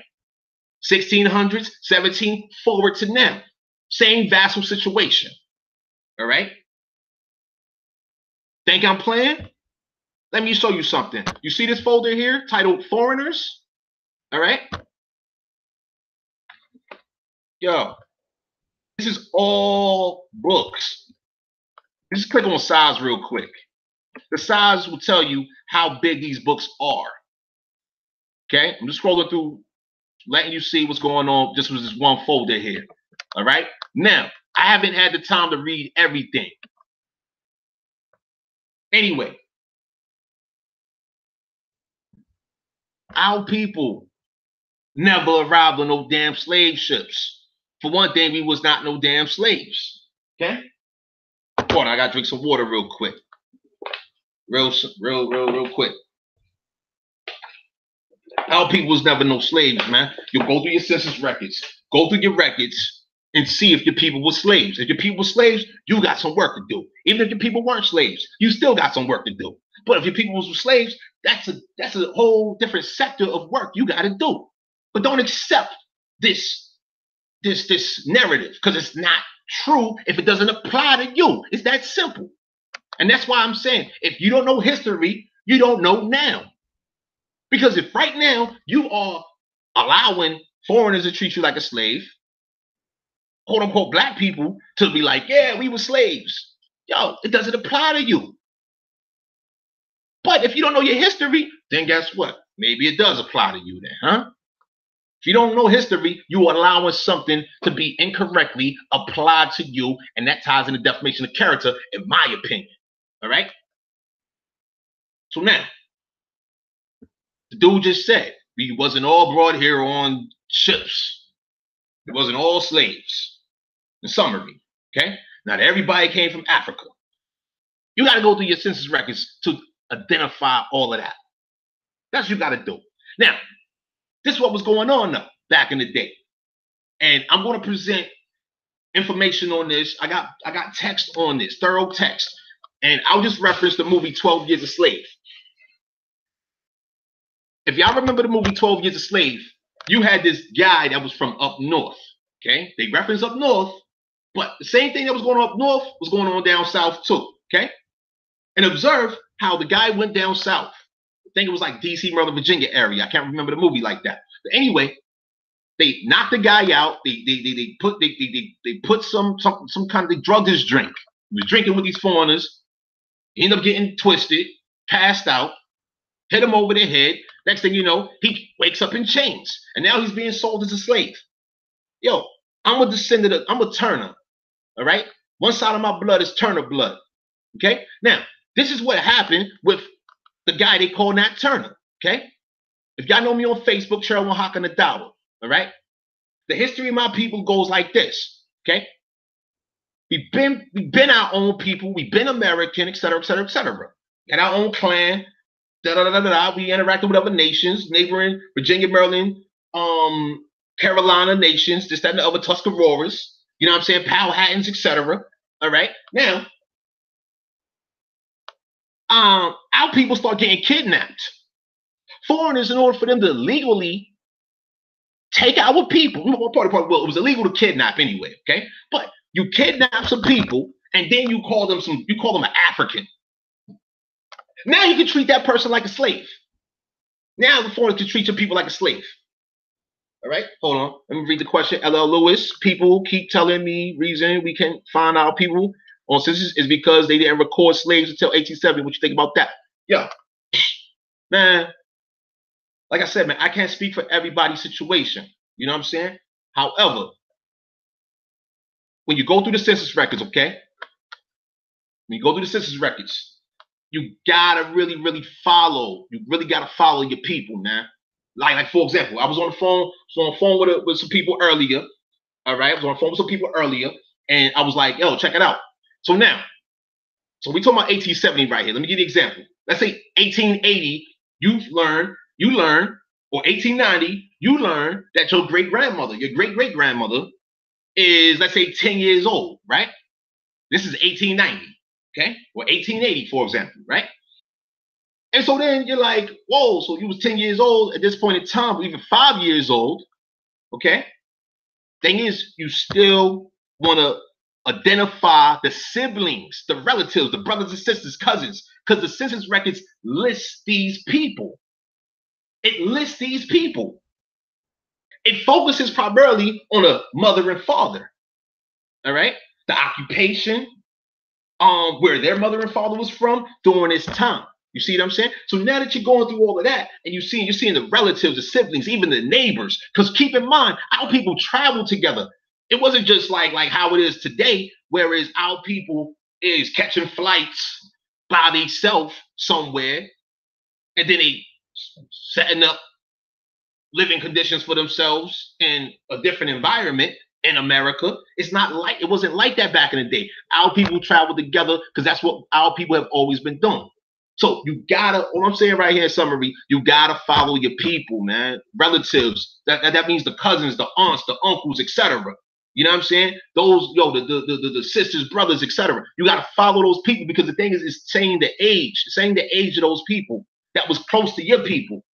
1600s, 17, forward to now. Same vassal situation. All right? Think I'm playing? Let me show you something. You see this folder here titled Foreigners? All right? Yo, this is all books. Just click on size real quick. The size will tell you how big these books are. Okay? I'm just scrolling through, letting you see what's going on. This was just one folder here. All right? Now, I haven't had the time to read everything. Anyway, our people never arrived on no damn slave ships. For one thing, we was not no damn slaves. Okay? Hold on, I gotta drink some water real quick. Real quick. Our people was never no slaves, man. You go through your census records. Go through your records and see if your people were slaves. If your people were slaves, you got some work to do. Even if your people weren't slaves, you still got some work to do. But if your people were slaves, that's a whole different sector of work you got to do. But don't accept this narrative because it's not true if it doesn't apply to you. It's that simple. And that's why I'm saying, if you don't know history, you don't know now. Because if right now you are allowing foreigners to treat you like a slave, quote unquote black people to be like, yeah, we were slaves. Yo, it doesn't apply to you. But if you don't know your history, then guess what? Maybe it does apply to you then, huh? If you don't know history, you are allowing something to be incorrectly applied to you, and that ties into defamation of character, in my opinion. All right? So now, the dude just said we wasn't all brought here on ships. It wasn't all slaves. In summary, okay? Not everybody came from Africa. You got to go through your census records to identify all of that. That's what you got to do. Now, this is what was going on though back in the day, and I'm going to present information on this. I got text on this, thorough text, and I'll just reference the movie 12 Years a Slave. If y'all remember the movie 12 Years a Slave, you had this guy that was from up north. Okay, they reference up north, but the same thing that was going on up north was going on down south too. Okay, and observe how the guy went down south. I think it was like DC, Maryland, Virginia area. I can't remember the movie like that. But anyway, they knocked the guy out. They put some kind of, they drugged his drink. He was drinking with these foreigners. He ended up getting twisted, passed out, hit him over the head. Next thing you know, he wakes up in chains, and now he's being sold as a slave. Yo, I'm a descendant of, I'm a Turner. All right, one side of my blood is Turner blood. Okay, now this is what happened with the guy they call Nat Turner. Okay, if y'all know me on Facebook, Cheryl Haka Nadawa. All right, the history of my people goes like this. Okay, we've been our own people, we've been American, etc., etc., etc. Got our own clan. We interacted with other nations, neighboring Virginia, Maryland, Carolina nations, this, that, and the other, Tuscaroras, you know what I'm saying, Powhatans, etc. All right, now, our people start getting kidnapped. Foreigners, in order for them to legally take our people, well, it was illegal to kidnap anyway, okay? But you kidnap some people, and then you call them an African. Now you can treat that person like a slave. Now the foreigners can treat your people like a slave. All right, hold on. Let me read the question. LL Lewis, people keep telling me reason we can't find our people on census is because they didn't record slaves until 1870. What you think about that? Yo, man, like I said, man, I can't speak for everybody's situation. You know what I'm saying? However, when you go through the census records, okay? When you go through the census records, you gotta really, really follow. You really gotta follow your people, man. Like for example, I was on the phone with some people earlier. All right, I was on the phone with some people earlier, and I was like, yo, check it out. So now, we talking about 1870 right here. Let me give you an example. Let's say 1880, you learn, or 1890, you learn that your great-grandmother, your great-great-grandmother is, let's say, 10 years old, right? This is 1890, okay? Or 1880, for example, right? And so then you're like, whoa, so you was 10 years old at this point in time, or even 5 years old, okay? Thing is, you still want to identify the siblings, the relatives, the brothers and sisters, cousins, because the census records list these people. It lists these people. It focuses primarily on a mother and father, all right? The occupation, where their mother and father was from during this time. You see what I'm saying? So now that you're going through all of that, and you're seeing the relatives, the siblings, even the neighbors, because keep in mind, our people travel together. It wasn't just like how it is today, whereas our people is catching flights by themselves somewhere, and then they setting up living conditions for themselves in a different environment in America. It wasn't like that back in the day. Our people travel together because that's what our people have always been doing. So you gotta, what I'm saying right here in summary, you gotta follow your people, man. Relatives, that means the cousins, the aunts, the uncles, etc. You know what I'm saying? Those, the sisters, brothers, etc. You gotta follow those people, because the thing is, it's saying the age of those people that was close to your people.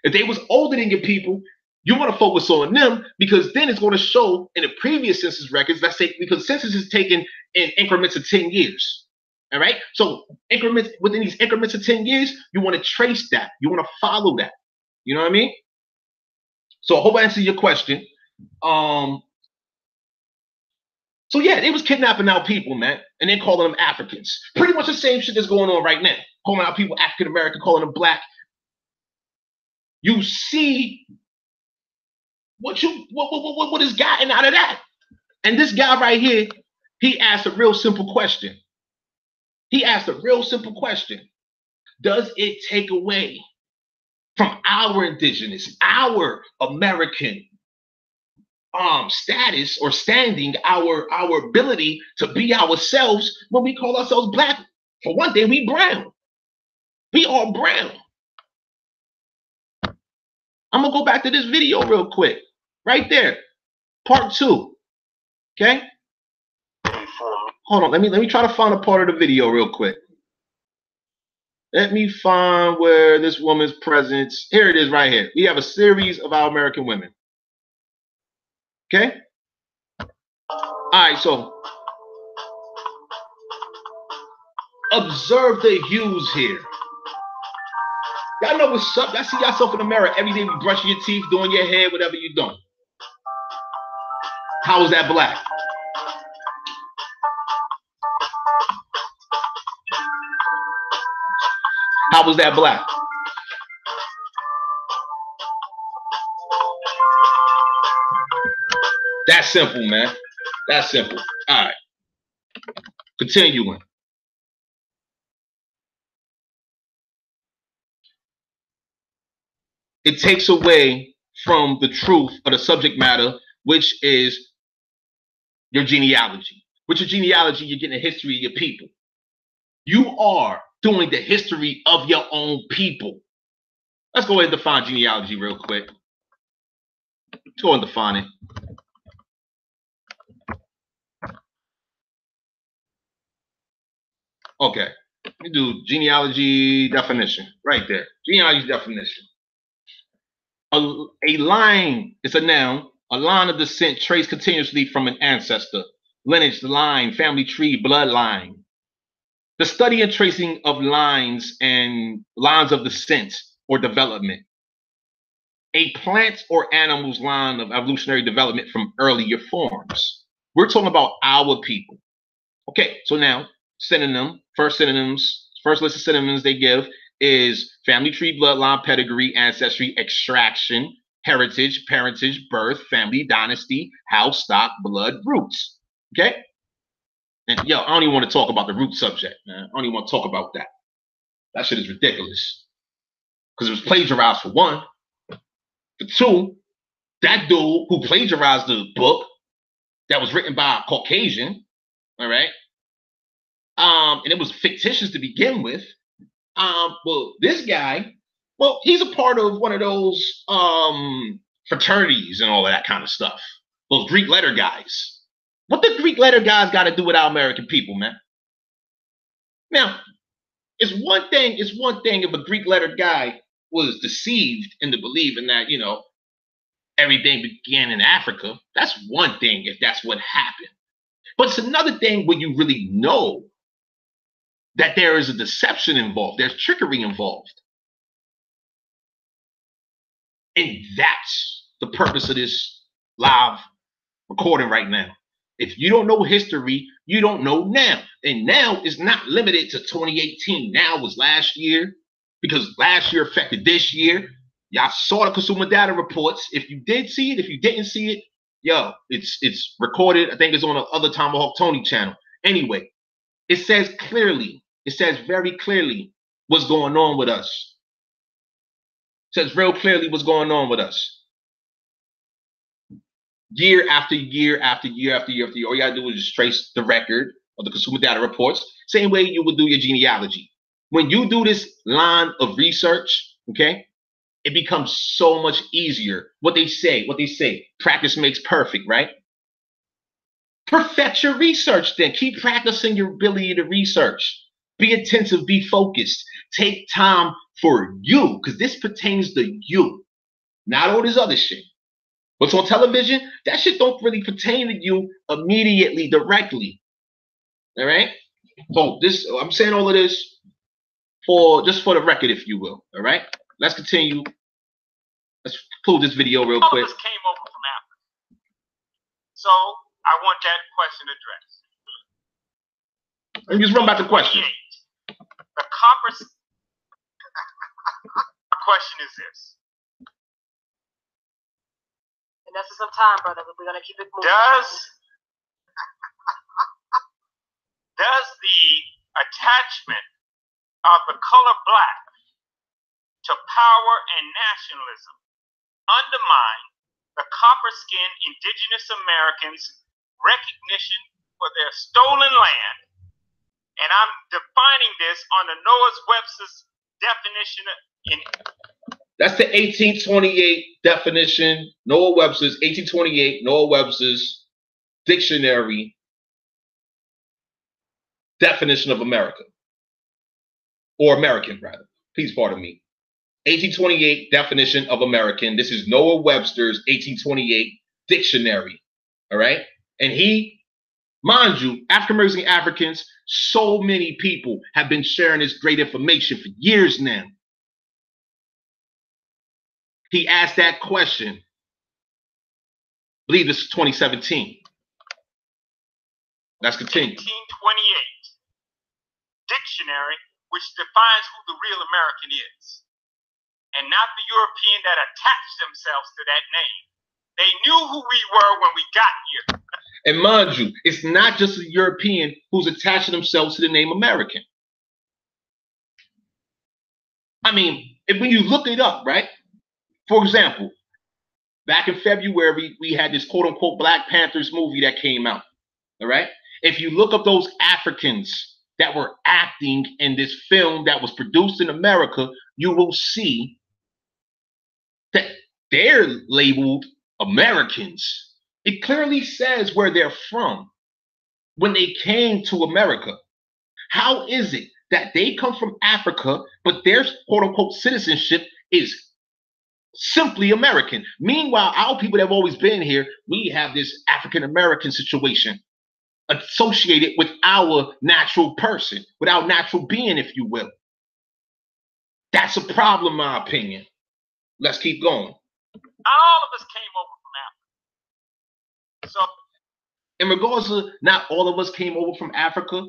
If they was older than your people, you want to focus on them, because then it's going to show in the previous census records, let's say, because census is taken in increments of 10 years. All right. So within these increments of 10 years, you want to trace that. You want to follow that. You know what I mean? So I hope I answered your question. So yeah, they was kidnapping our people, man, and then calling them Africans. Pretty much the same shit that's going on right now. Calling our people African American, calling them black. You see what is gotten out of that. And this guy right here, he asked a real simple question. Does it take away from our indigenous, our American status or standing, our ability to be ourselves when we call ourselves black? For one thing, we brown. We are brown. I'm gonna go back to this video real quick. Right there. Part 2. Okay? Hold on. Let me try to find a part of the video real quick. Let me find where this woman's presence. Here it is right here. We have a series of our American women. Okay? All right, so observe the hues here. Y'all know what's up. Y'all see yourself in the mirror every day. You brushing your teeth, doing your hair, whatever you're doing. How is that black? How was that black? That's simple, man. That's simple. All right. Continuing. It takes away from the truth of the subject matter, which is your genealogy. With your genealogy, you're getting a history of your people. You are doing the history of your own people. Let's go ahead and define genealogy real quick. Let's go and define it. Okay. Let me do genealogy definition right there. Genealogy definition. A line is a noun. A line of descent traced continuously from an ancestor. Lineage, line, family tree, bloodline. The study and tracing of lines and lines of descent or development. A plant or animal's line of evolutionary development from earlier forms. We're talking about our people. Okay, so now synonym, first list of synonyms they give is family tree, bloodline, pedigree, ancestry, extraction, heritage, parentage, birth, family, dynasty, house, stock, blood, roots. Okay? And yo, I don't even want to talk about the root subject, man. I don't even want to talk about that. That shit is ridiculous. Because it was plagiarized for one. For two, that dude who plagiarized the book that was written by a Caucasian, all right? And it was fictitious to begin with. Well, this guy, well, he's a part of one of those fraternities and all of that kind of stuff. Those Greek letter guys. What the Greek letter guys got to do with our American people, man? Now, it's one thing if a Greek letter guy was deceived into believing that, you know, everything began in Africa. That's one thing if that's what happened. But it's another thing when you really know that there is a deception involved, there's trickery involved. And that's the purpose of this live recording right now. If you don't know history, you don't know now. And now is not limited to 2018. Now was last year, because last year affected this year. Y'all saw the consumer data reports. If you did see it, if you didn't see it, yo, it's recorded. I think it's on the other Tomahawk Tony channel. Anyway, it says clearly, it says very clearly what's going on with us. It says real clearly what's going on with us. Year after year after year after year after year, all you gotta do is just trace the record of the consumer data reports, same way you would do your genealogy. When you do this line of research, okay, it becomes so much easier. What they say, practice makes perfect, right? Perfect your research then. Keep practicing your ability to research. Be attentive, be focused. Take time for you, because this pertains to you, not all this other shit. What's on television, that shit don't really pertain to you immediately, directly. All right? So this, I'm saying all of this just for the record, if you will. All right? Let's continue. Let's conclude this video real quick. All of us came over from Africa. So I want that question addressed. Let me just run back the question. The copper. My question is this. And that's some time, brother. We're gonna keep it moving. Does the attachment of the color black to power and nationalism undermine the copper-skinned indigenous Americans' recognition for their stolen land? And I'm defining this under Noah Webster's definition in. That's the 1828 definition. Noah Webster's 1828. Noah Webster's dictionary definition of America, or American rather. Please pardon me. 1828 definition of American. This is Noah Webster's 1828 dictionary. All right, and he. Mind you, African-American Africans, so many people have been sharing this great information for years now. He asked that question. I believe this is 2017. Let's continue. 1828 dictionary, which defines who the real American is, and not the European that attached themselves to that name. They knew who we were when we got here. And mind you, it's not just a European who's attaching themselves to the name American. I mean, when you look it up, right? For example, back in February, we had this quote-unquote Black Panthers movie that came out, all right? If you look up those Africans that were acting in this film that was produced in America, you will see that they're labeled Americans. It clearly says where they're from when they came to America. How is it that they come from Africa, but their quote-unquote citizenship is simply American? Meanwhile, our people that have always been here, we have this African-American situation associated with our natural person, with our natural being, if you will. That's a problem, in my opinion. Let's keep going. All of us came over from Africa. So, in regards to not all of us came over from Africa,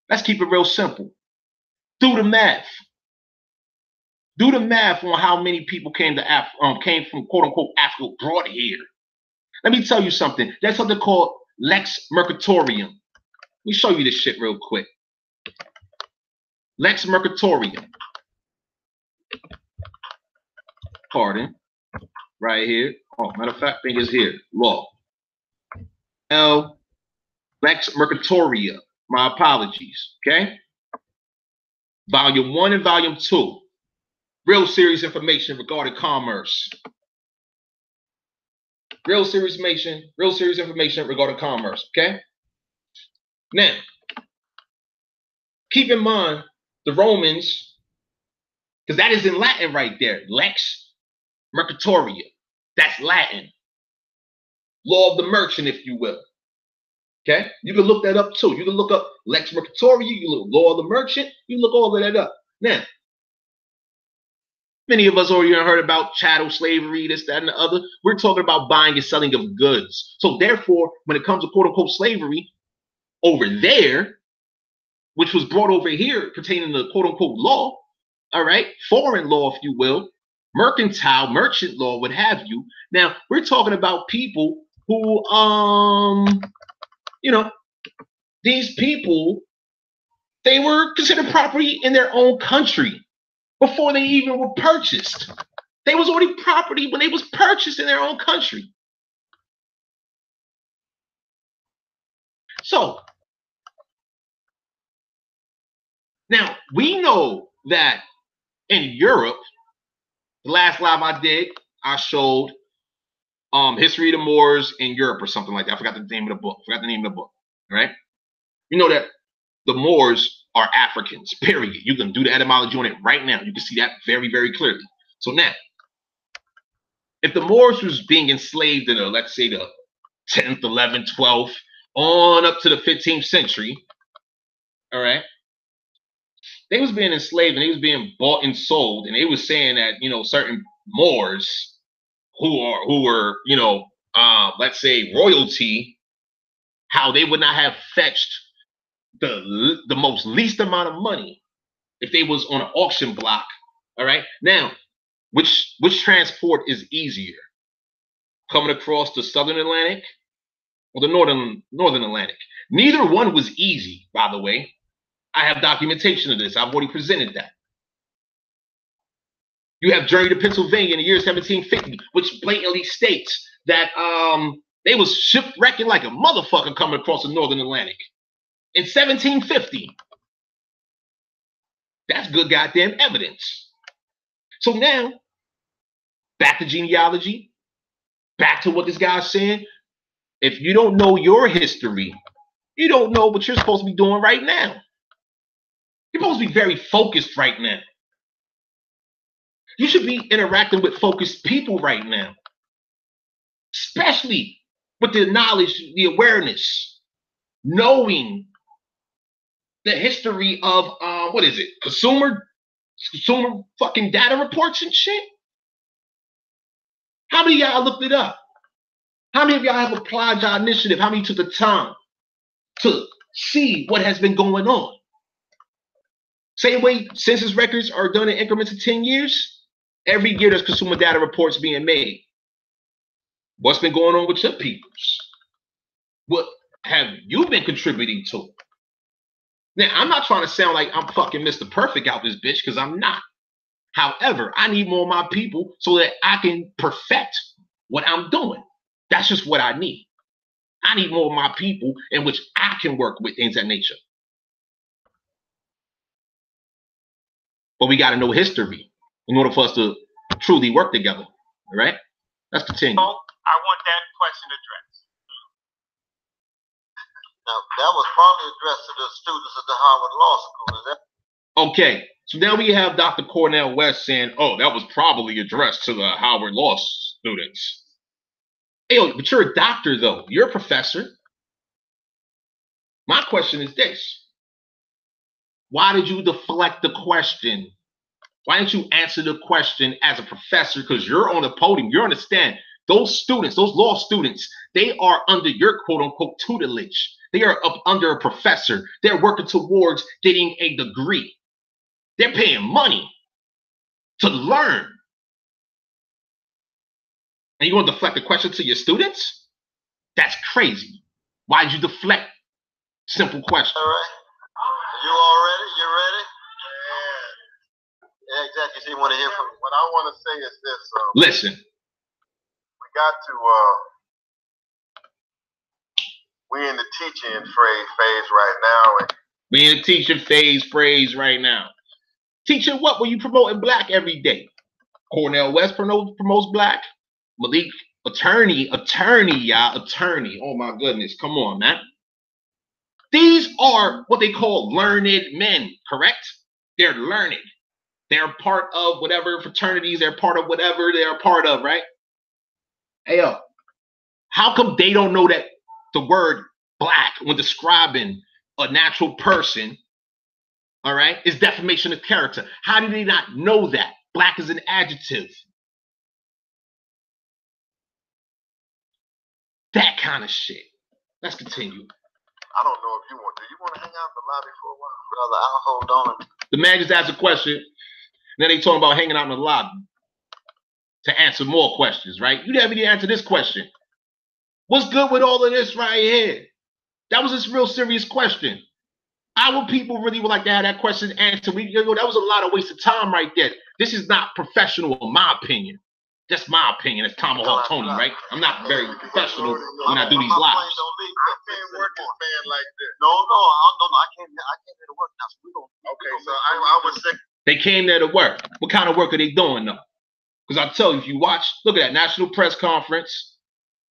let's keep it real simple. Do the math. Do the math on how many people came from quote unquote Africa brought here. Let me tell you something. There's something called Lex Mercatorium. Let me show you this shit real quick. Lex Mercatoria. Pardon. Right here. Oh, matter of fact, thing is here. Law. L. Lex Mercatoria. My apologies. Okay? Volume 1 and Volume 2. Real serious information regarding commerce. Real serious information regarding commerce. Okay? Now, keep in mind the Romans, because that is in Latin right there. Lex Mercatoria. That's Latin. Law of the merchant, if you will. Okay? You can look that up too. You can look up Lex Mercatoria, you look Law of the Merchant, you look all of that up. Now, many of us already heard about chattel slavery, this, that, and the other. We're talking about buying and selling of goods. So therefore, when it comes to quote-unquote slavery, over there, which was brought over here pertaining to quote-unquote law, all right, foreign law, if you will, mercantile, merchant law, what have you. Now, we're talking about people who, you know, these people, they were considered property in their own country before they even were purchased. They was already property when they was purchased in their own country. So, now, we know that in Europe, the last live I did, I showed History of the Moors in Europe or something like that. I forgot the name of the book. Right? You know that the Moors are Africans, period. You can do the etymology on it right now. You can see that very, very clearly. So now, if the Moors was being enslaved in, let's say, the 10th, 11th, 12th, on up to the 15th century, all right, they was being enslaved and they was being bought and sold, and they was saying that, you know, certain Moors who were, you know, let's say royalty, how they would not have fetched the most least amount of money if they was on an auction block. All right. Now, which transport is easier? Coming across the Southern Atlantic or the Northern Atlantic? Neither one was easy, by the way. I have documentation of this. I've already presented that. You have Journey to Pennsylvania in the year 1750, which blatantly states that they was shipwrecking like a motherfucker coming across the Northern Atlantic in 1750. That's good goddamn evidence. So now, back to genealogy, back to what this guy's saying. If you don't know your history, you don't know what you're supposed to be doing right now. You're supposed to be very focused right now. You should be interacting with focused people right now, especially with the knowledge, the awareness, knowing the history of, what is it, consumer fucking data reports and shit. How many of y'all looked it up? How many of y'all have applied your initiative? How many took the time to see what has been going on? Same way census records are done in increments of 10 years. Every year there's consumer data reports being made. What's been going on with your peoples? What have you been contributing to? Now, I'm not trying to sound like I'm fucking Mr. Perfect out this bitch, because I'm not. However, I need more of my people so that I can perfect what I'm doing. That's just what I need. I need more of my people in which I can work with things of that nature. But we got to know history in order for us to truly work together. All right? Let's continue. I want that question addressed. Now, that was probably addressed to the students at the Harvard Law School. Is that? Okay. So now we have Dr. Cornel West saying, oh, that was probably addressed to the Harvard Law students. Hey, but you're a doctor, though. You're a professor. My question is this. Why did you deflect the question? Why didn't you answer the question as a professor? Because you're on the podium. You're on the stand. Those students, those law students, they are under your quote-unquote tutelage. They are up under a professor. They're working towards getting a degree. They're paying money to learn. And you want to deflect the question to your students? That's crazy. Why'd you deflect? Simple question. All right. You all ready? You ready? exactly so you want to hear from? What I want to say is this. Listen. We got to, we in the teaching phase right now. We in the teaching phase right now. Teaching what? When you promoting black every day. Cornel West promotes black. Malik, attorney, y'all, attorney. Oh my goodness, come on, man. These are what they call learned men, correct? They're learned. They're part of whatever fraternities, they're part of whatever they're a part of, right? Hey, yo, how come they don't know that the word black when describing a natural person, all right, is defamation of character? How do they not know that? Black is an adjective. That kind of shit. Let's continue. I don't know if you want. Do you want to hang out in the lobby for a while, brother? I'll hold on. The man just asked a question. Then they talking about hanging out in the lobby to answer more questions, right? You never even answer this question. What's good with all of this right here? That was this real serious question. Our people really would like to have that question answered. That was a lot of waste of time right there. This is not professional, in my opinion. That's my opinion. It's Tomahawk Tony, right? I'm not very professional when I do these lives. I can't work this man like this. No, I can't do the work now. Okay, so I was sick. They came there to work. What kind of work are they doing though? Because I tell you, if you watch, look at that National Press Conference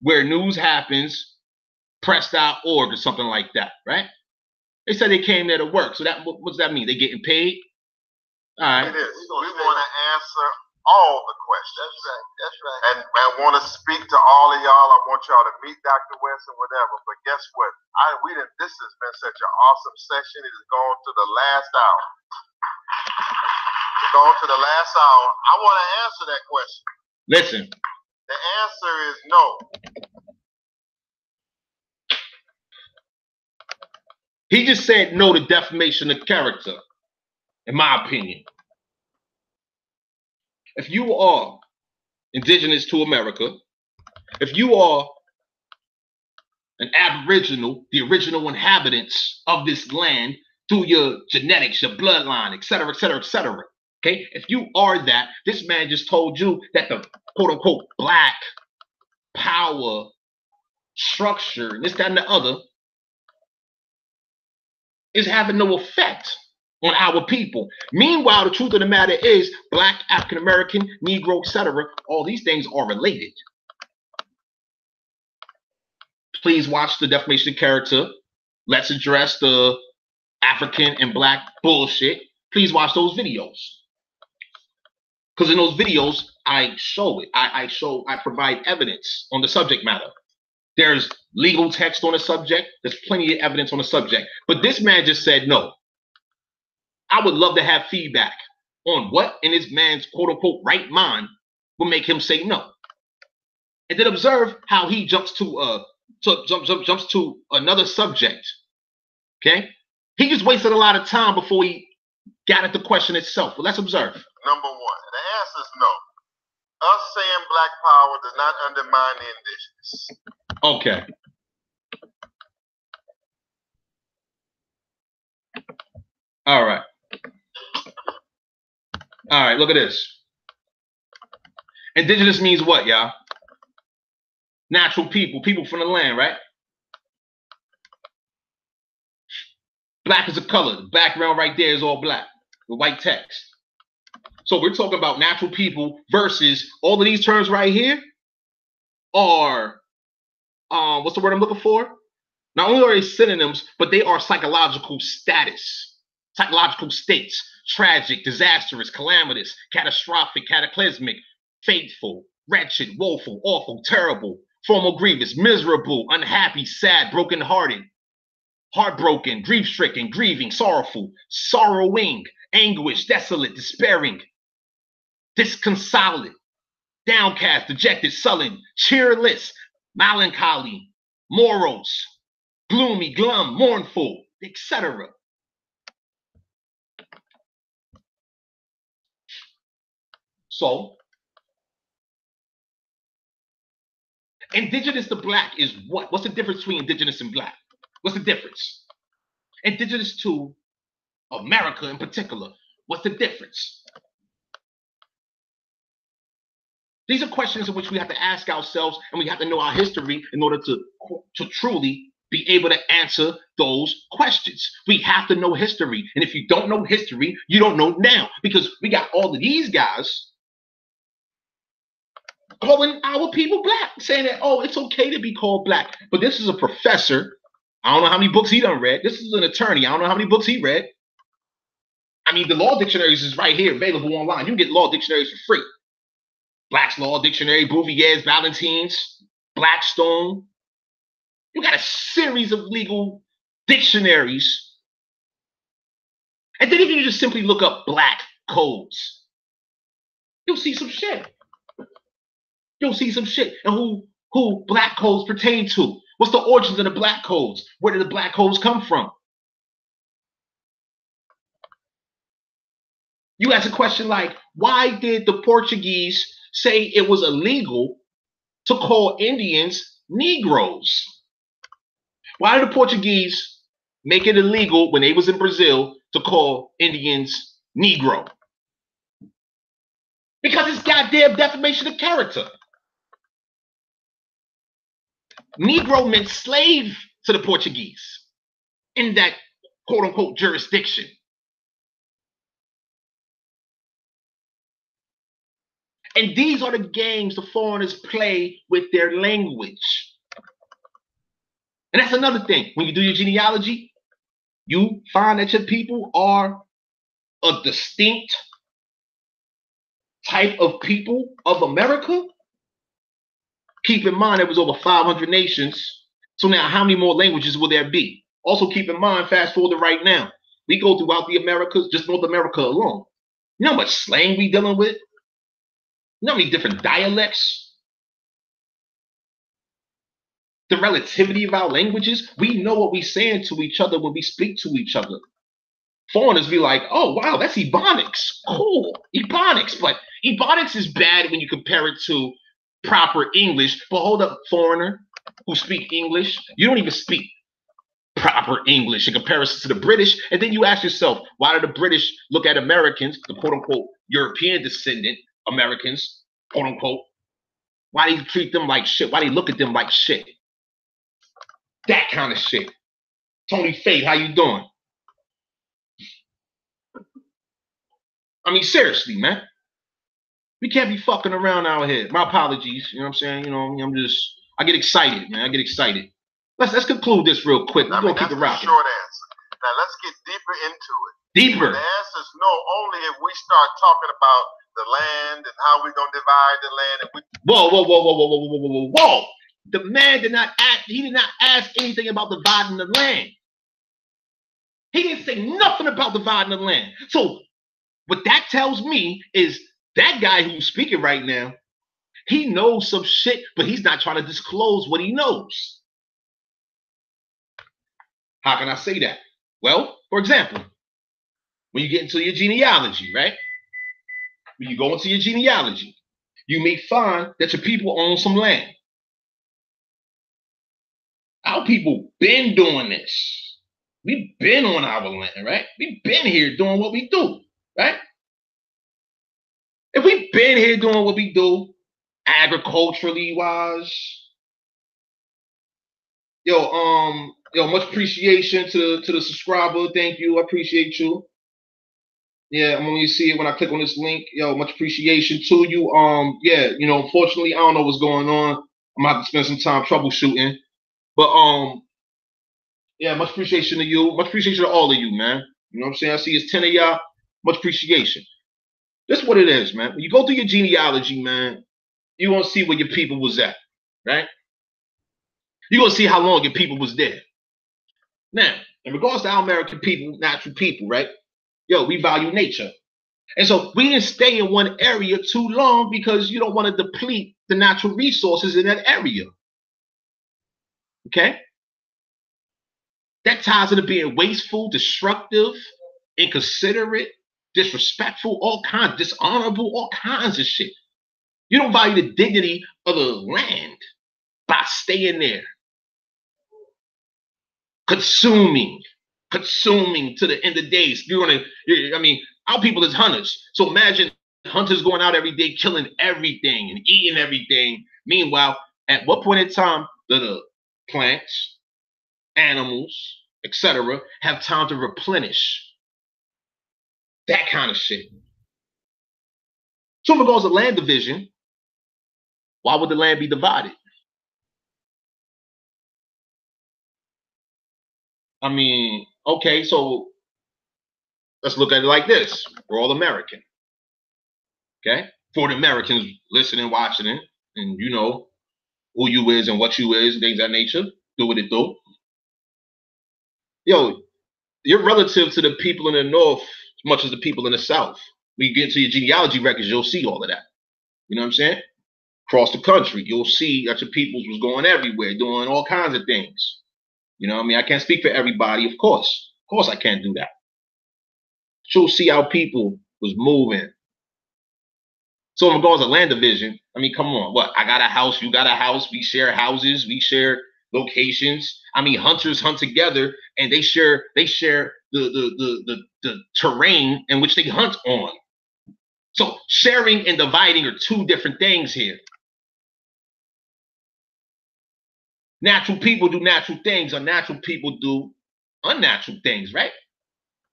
where news happens, press.org or something like that, right? They said they came there to work. So that what does that mean? They getting paid? All right. It is. We want to answer all the questions. That's right. And I want to speak to all of y'all. I want y'all to meet Dr. West and whatever. But guess what? This has been such an awesome session. It has gone to the last hour. It's gone to the last hour. I want to answer that question. Listen. The answer is no. He just said no to defamation of character, in my opinion. If you are indigenous to America, if you are an aboriginal, the original inhabitants of this land through your genetics, your bloodline, et cetera, et cetera, et cetera, okay? If you are that, this man just told you that the quote-unquote black power structure, this, that, and the other, is having no effect on our people. Meanwhile, the truth of the matter is black, African-American, Negro, etc., all these things are related. Please watch the defamation of character. Let's address the African and black bullshit. Please watch those videos. Because in those videos, I show it. I provide evidence on the subject matter. There's legal text on the subject. There's plenty of evidence on the subject. But this man just said no. I would love to have feedback on what in this man's quote-unquote right mind will make him say no. And then observe how he jumps to jumps to another subject. Okay? He just wasted a lot of time before he got at the question itself. But let's observe. Number one, the answer is no. Us saying black power does not undermine the indigenous. Okay. All right. All right, look at this. Indigenous means what, y'all? Natural people, people from the land, right? Black is a color. The background right there is all black with white text. So we're talking about natural people versus all of these terms right here are, what's the word I'm looking for? Not only are they synonyms, but they are psychological status, psychological states: tragic, disastrous, calamitous, catastrophic, cataclysmic, faithful, wretched, woeful, awful, terrible, formal, grievous, miserable, unhappy, sad, brokenhearted, heartbroken, grief-stricken, grieving, sorrowful, sorrowing, anguish, desolate, despairing, disconsolate, downcast, dejected, sullen, cheerless, melancholy, morose, gloomy, glum, mournful, etc. So, indigenous to black is what? What's the difference between indigenous and black? What's the difference? Indigenous to America in particular, what's the difference? These are questions in which we have to ask ourselves, and we have to know our history in order to truly be able to answer those questions. We have to know history. And if you don't know history, you don't know now, because we got all of these guys calling our people black, saying that, oh, it's okay to be called black. But this is a professor. I don't know how many books he done read. This is an attorney. I don't know how many books he read. I mean, the law dictionaries is right here, available online. You can get law dictionaries for free. Black's Law Dictionary, Bouvier's, Valentine's, Blackstone. You got a series of legal dictionaries. And then if you just simply look up black codes, you'll see some shit. You'll see some shit. And who black codes pertain to. What's the origins of the black codes? Where did the black codes come from? You ask a question like, why did the Portuguese say it was illegal to call Indians Negroes? Why did the Portuguese make it illegal when they was in Brazil to call Indians Negro? Because it's goddamn defamation of character. Negro meant slave to the Portuguese in that quote unquote jurisdiction. And these are the games the foreigners play with their language. And that's another thing. When you do your genealogy, you find that your people are a distinct type of people of America. Keep in mind, there was over 500 nations. So now how many more languages will there be? Also keep in mind, fast forward to right now, we go throughout the Americas, just North America alone. You know how much slang we dealing with? You know how many different dialects? The relativity of our languages. We know what we're saying to each other when we speak to each other. Foreigners be like, oh, wow, that's Ebonics. Cool, Ebonics. But Ebonics is bad when you compare it to proper English. But hold up, foreigner who speak English. You don't even speak proper English in comparison to the British. And then you ask yourself, why do the British look at Americans, the quote-unquote European descendant Americans, quote unquote, why do you treat them like shit? Why do you look at them like shit? That kind of shit. Tony Fate, how you doing? I mean, seriously, man. We can't be fucking around out here. My apologies. You know what I'm saying? You know, I get excited, man. I get excited. Let's conclude this real quick. We're gonna keep it rocking. Short answer. Now let's get deeper into it. Deeper. The answer is no, only if we start talking about the land and how we're gonna divide the land. And Whoa. The man did not ask, he did not ask anything about dividing the land. He didn't say nothing about dividing the land. So what that tells me is that guy who's speaking right now, he knows some shit, but he's not trying to disclose what he knows. How can I say that? Well, for example, when you get into your genealogy, right? When you go into your genealogy, you may find that your people own some land. Our people been doing this. We've been on our land, right? We've been here doing what we do, right? If we've been here doing what we do, agriculturally wise, much appreciation to the subscriber. Thank you. I appreciate you. Yeah, I'm gonna see it when I click on this link. Yo, much appreciation to you. Unfortunately, I don't know what's going on. I'm gonna have to spend some time troubleshooting. But much appreciation to you. Much appreciation to all of you, man. You know what I'm saying? I see it's 10 of y'all. Much appreciation. This is what it is, man. When you go through your genealogy, man, you're gonna see where your people was at, right? You're gonna see how long your people was there. Now, in regards to our American people, natural people, right? Yo, we value nature. And so we didn't stay in one area too long because you don't want to deplete the natural resources in that area. Okay? That ties into being wasteful, destructive, inconsiderate, disrespectful, all kinds, dishonorable, all kinds of shit. You don't value the dignity of the land by staying there. Consuming to the end of days. Our people is hunters. So imagine Hunters going out every day, killing everything and eating everything. Meanwhile, at what point in time do the plants, animals, etc., have time to replenish? That kind of shit. So in regards to land division, why would the land be divided? I mean, okay, so let's look at it like this. We're all American. Okay? For the Americans listening, watching it, and you know who you is and what you is, things of that nature, do what it do. Yo, you're relative to the people in the North as much as the people in the South. When you get into your genealogy records, you'll see all of that. You know what I'm saying? Across the country, you'll see that your peoples was going everywhere, doing all kinds of things. You know what I mean? I can't speak for everybody, of course. Of course I can't do that. But you'll see how people was moving. So in regards to land division, I mean, come on. What? I got a house, you got a house, we share houses, we share locations. I mean, hunters hunt together and they share the terrain in which they hunt on. So sharing and dividing are two different things here. Natural people do natural things, unnatural people do unnatural things, right?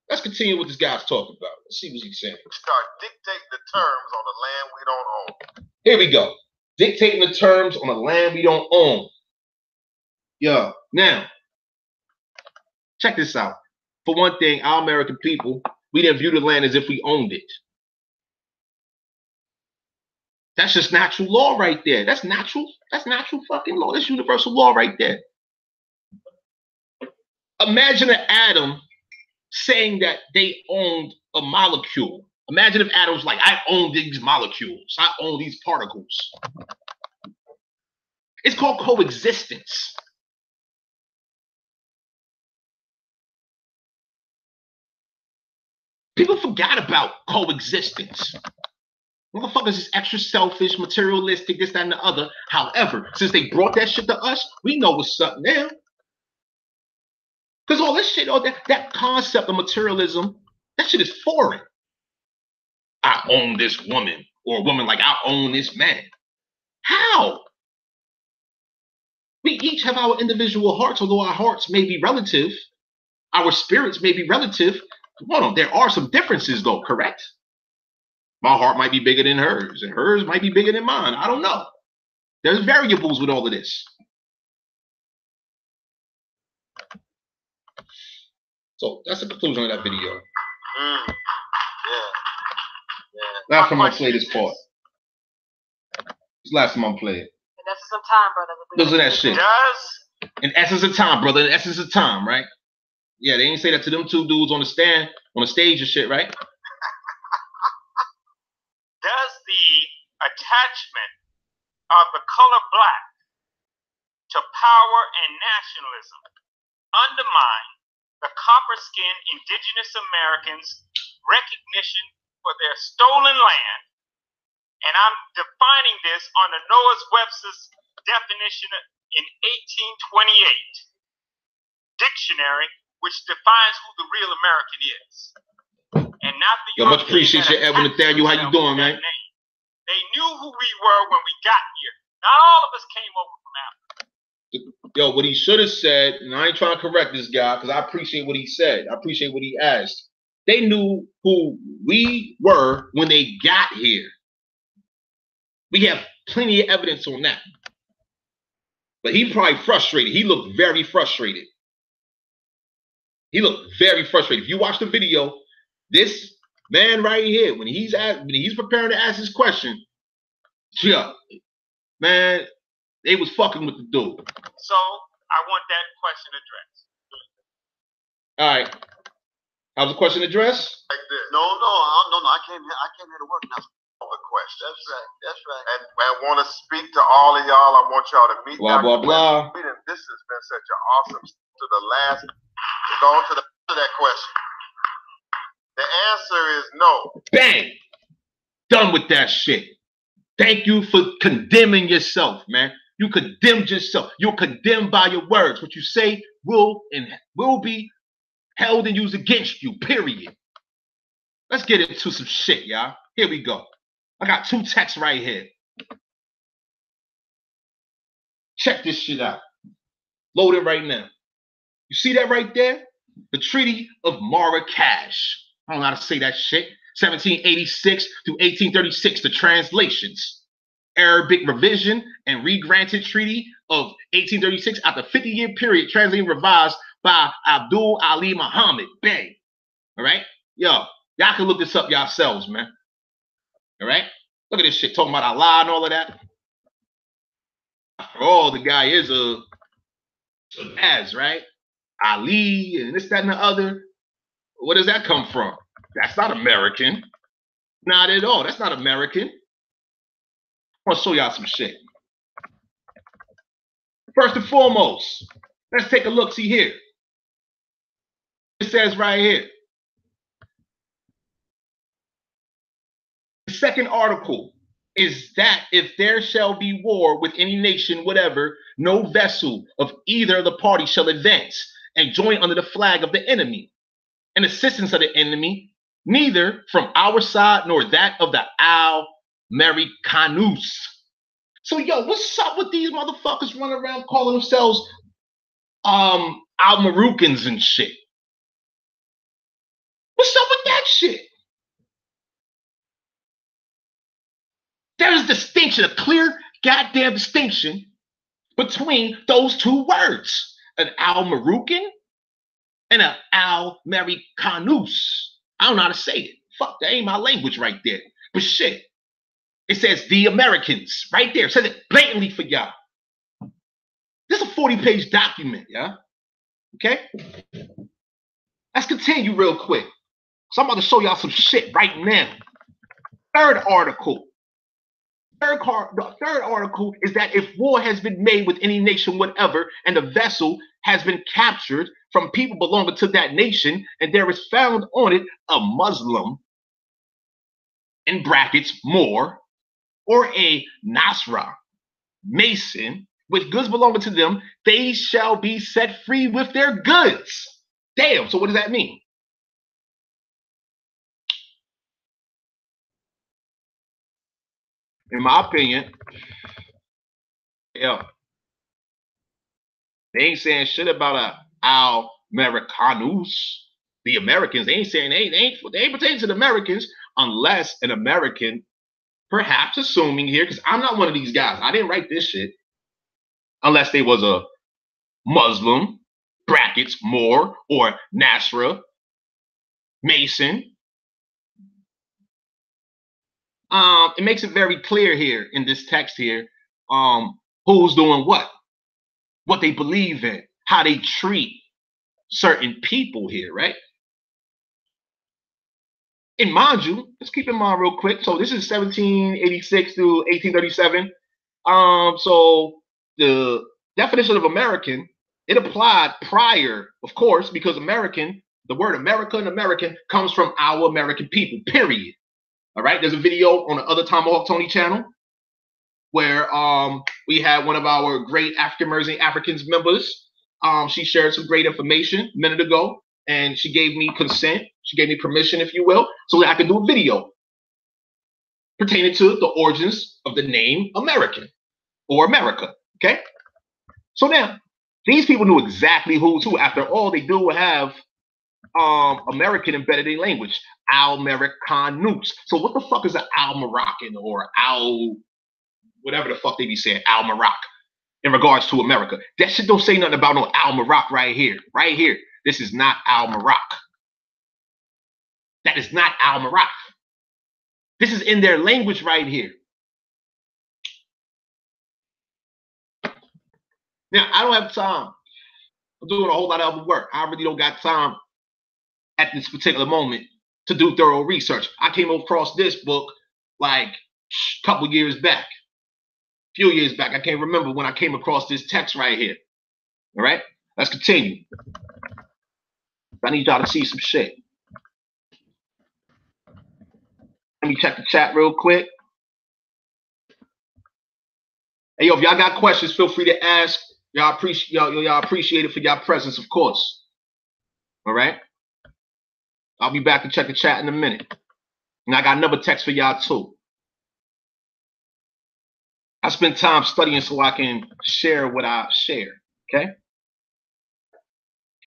Let's continue what this guy's talking about. Let's see what he's saying. Start dictating the terms on the land we don't own. Here we go. Dictating the terms on the land we don't own. Yo, now, check this out. For one thing, our American people, we didn't view the land as if we owned it. That's just natural law right there. That's natural fucking law. That's universal law right there. Imagine an atom saying that they owned a molecule. Imagine if atoms like, I own these molecules. I own these particles. It's called coexistence. People forgot about coexistence. Motherfuckers is extra selfish, materialistic, this, that, and the other. However, since they brought that shit to us, we know what's up now. Because all this shit, all that concept of materialism, that shit is foreign. I own this woman, or a woman like I own this man. How? We each have our individual hearts, although our hearts may be relative. Our spirits may be relative. Hold on, there are some differences though, correct? My heart might be bigger than hers, and hers might be bigger than mine. I don't know. There's variables with all of this. So that's the conclusion of that video. Yeah. Last time I played this part. It's last time I played it. And that's some time, brother. Listen to that shit. Does In essence of time, brother. In essence of time, right? Yeah, they ain't say that to them two dudes on the stand, on the stage and shit, right? Does the attachment of the color black to power and nationalism undermine the copper-skinned indigenous Americans' recognition for their stolen land? And I'm defining this on the Noah Webster's definition in 1828 dictionary, which defines who the real American is. And not the Yo, much appreciate you, Edwin Nathaniel. How you doing, man? They knew who we were when we got here. Not all of us came over from Africa. Yo, what he should have said, and I ain't trying to correct this guy because I appreciate what he said. I appreciate what he asked. They knew who we were when they got here. We have plenty of evidence on that. But he probably frustrated. He looked very frustrated. He looked very frustrated. If you watch the video, this man right here, when he's preparing to ask his question, yeah, man, they was fucking with the dude. So I want that question addressed. All right. How's the question addressed? Like this. No, I came here to work now. A question. That's right. And I want to speak to all of y'all. I want y'all to meet. Blah, blah, blah. This has been such an awesome to the last. We're going to that question. The answer is no. Bang! Done with that shit. Thank you for condemning yourself, man. You condemned yourself. You're condemned by your words. What you say will be held and used against you, period. Let's get into some shit, y'all. Here we go. I got 2 texts right here. Check this shit out. Load it right now. You see that right there? The Treaty of Marrakesh. I don't know how to say that shit. 1786 to 1836, the translations. Arabic revision and re-granted Treaty of 1836 after 50-year period, translated and revised by Abdul Ali Muhammad Bey. All right? Yo, y'all can look this up yourselves, man. All right? Look at this shit, talking about Allah and all of that. After all, the guy is aAz, right? Ali and this, that, and the other. Where does that come from? That's not American. Not at all. That's not American. I want to show y'all some shit. First and foremost, let's take a look. See here. It says right here. The second article is that if there shall be war with any nation, whatever, no vessel of either of the parties shall advance and join under the flag of the enemy and assistance of the enemy, neither from our side nor that of the Al-Americanus. So, yo, what's up with these motherfuckers running around calling themselves Al-Maroocans and shit? What's up with that shit? There's a distinction, a clear goddamn distinction between those 2 words, an Al-Maroocan and an Al-Americanus. I don't know how to say it. Fuck, that ain't my language right there. But shit, it says the Americans right there. It says it blatantly for y'all. This is a 40-page document, yeah? Okay? Let's continue real quick. So I'm about to show y'all some shit right now. Third article. The third article is that if war has been made with any nation whatever, and the vessel has been captured from people belonging to that nation, and there is found on it a Muslim, in brackets, Moor, or a Nasra, Mason, with goods belonging to them, they shall be set free with their goods. Damn, so what does that mean? In my opinion, yeah, they ain't saying shit about a Al-Americanus. The Americans, they ain't saying they ain't pertaining to the Americans unless an American, perhaps assuming here, because I'm not one of these guys. I didn't write this shit. Unless they was a Muslim, brackets, Moor, or Nasra, Mason. It makes it very clear here in this text here, who's doing what they believe in, how they treat certain people here, right? And mind you, let's keep in mind real quick. So this is 1786 to 1837. So the definition of American, it applied prior, of course, because American, the word America and American comes from our American people, period. All right, there's a video on the other Tomahawk Tony channel where we had one of our great African-American Africans members. She shared some great information a minute ago, and she gave me consent. She gave me permission, if you will, so that I could do a video pertaining to the origins of the name American or America, okay? So now, these people knew exactly who's who. After all, they do have American embedded in language, Al-Americanus. So what the fuck is an Al-Moroccan or Al, whatever the fuck they be saying, Al-Maroc in regards to America? That shit don't say nothing about no Al-Maroc right here. Right here. This is not Al-Maroc. That is not Al-Maroc. This is in their language right here. Now, I don't have time. I'm doing a whole lot of other work. I really don't got time at this particular moment to do thorough research. I came across this book like a couple years back. A few years back. I can't remember when I came across this text right here. All right? Let's continue. I need y'all to see some shit. Let me check the chat real quick. Hey, yo, if y'all got questions, feel free to ask. Y'all appreciate it for y'all presence, of course. All right? I'll be back to check the chat in a minute. And I got another text for y'all, too. I spend time studying so I can share what I share. Okay.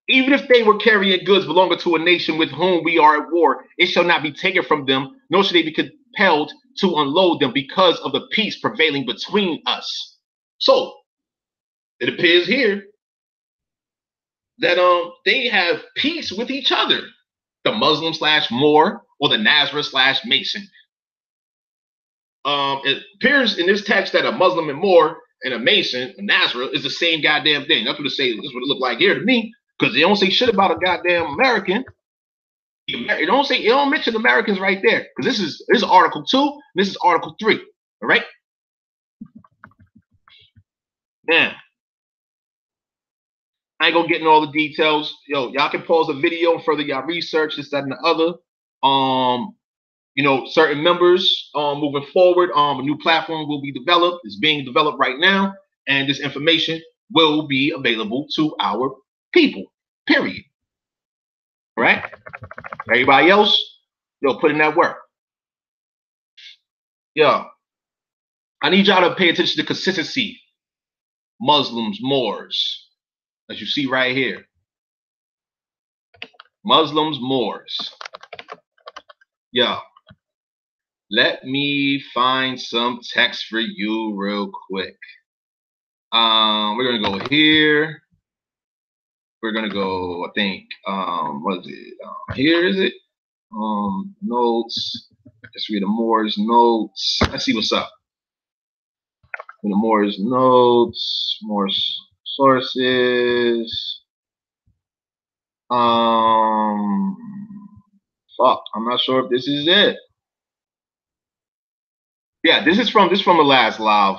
Even if they were carrying goods belonging to a nation with whom we are at war, it shall not be taken from them, nor shall they be compelled to unload them because of the peace prevailing between us. So it appears here that they have peace with each other. The Muslim / Moor or the Nazareth / Mason. It appears in this text that a Muslim and Moor and a Mason, a Nazareth, is the same goddamn thing. That's what it say. This is what it look like here to me, because they don't say shit about a goddamn American. It don't mention Americans right there, because this is Article 2, and this is Article 3. All right. Now, I ain't gonna get into all the details. Yo, y'all can pause the video and further y'all research this, that, and the other. You know, certain members moving forward, a new platform will be developed. It's being developed right now, and this information will be available to our people. Period. All right. Everybody else, yo, put in that work. Yo, I need y'all to pay attention to consistency. Muslims, Moors, as you see right here. Muslims, Moors. Yo, let me find some text for you real quick. We're gonna go here. We're gonna go, I think, what is it? Here is it? Notes. Let's read the Moors notes. Let's see what's up. The Moors notes, more sources. Fuck, I'm not sure if this is it. Yeah, this is from the last live.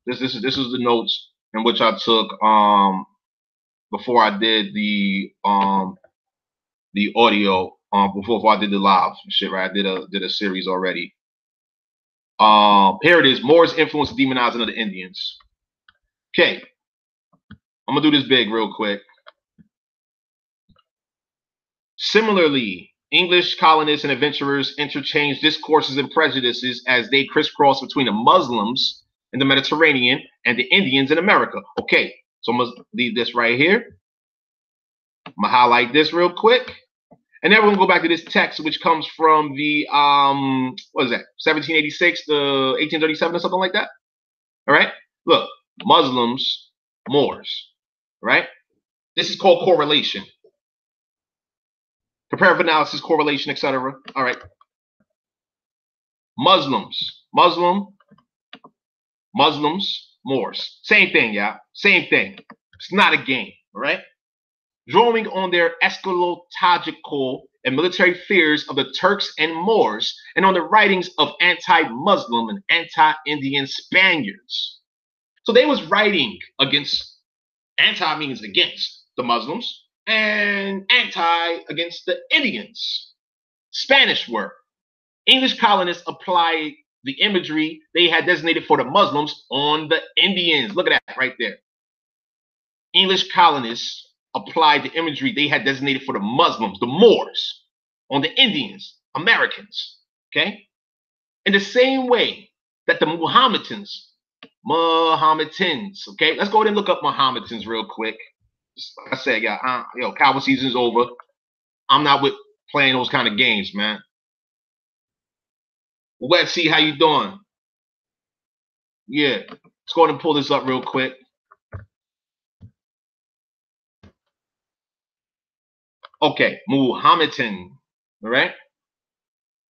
This is the notes in which I took before I did the audio before I did the live shit, right? I did a series already. Here it is. Moors influence demonizing of the Indians. Okay. I'm gonna do this big real quick. Similarly, English colonists and adventurers interchanged discourses and prejudices as they crisscross between the Muslims in the Mediterranean and the Indians in America. Okay, so I'm gonna leave this right here. I'm gonna highlight this real quick. And then we're gonna go back to this text, which comes from the what is that? 1786 to 1837 or something like that. All right. Look, Muslims, Moors. Right. This is called correlation. Comparative analysis, correlation, etc. All right. Muslims, Moors. Same thing, yeah. Same thing. It's not a game. All right. Drawing on their eschatological and military fears of the Turks and Moors, and on the writings of anti-Muslim and anti-Indian Spaniards. So they was writing against, anti means against the Muslims, and anti against the Indians. Spanish word. English colonists applied the imagery they had designated for the Muslims on the Indians. Look at that right there. English colonists applied the imagery they had designated for the Muslims, the Moors, on the Indians, Americans, okay? In the same way that the Mohammedans, okay? Let's go ahead and look up Mohammedans real quick. Like I said, yo, Cowboy season's over. I'm not with playing those kind of games, man. Let's see how you doing. Yeah, let's go ahead and pull this up real quick. Okay, Muhammadan, all right?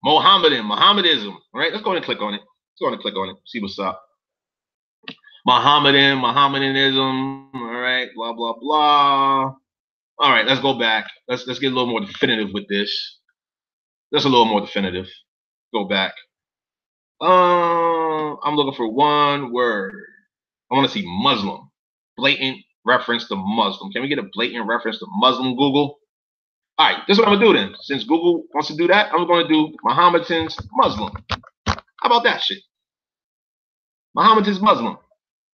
Mohammedism, all right? Let's go ahead and click on it. See what's up. Mohammedanism, all right, blah, blah, blah. All right, let's go back. Let's get a little more definitive with this. That's a little more definitive. Go back. I'm looking for one word. I want to see Muslim. Blatant reference to Muslim. Can we get a blatant reference to Muslim, Google? All right, this is what I'm going to do then. Since Google wants to do that, I'm going to do Mohammedans Muslim. How about that shit? Mohammedans Muslim.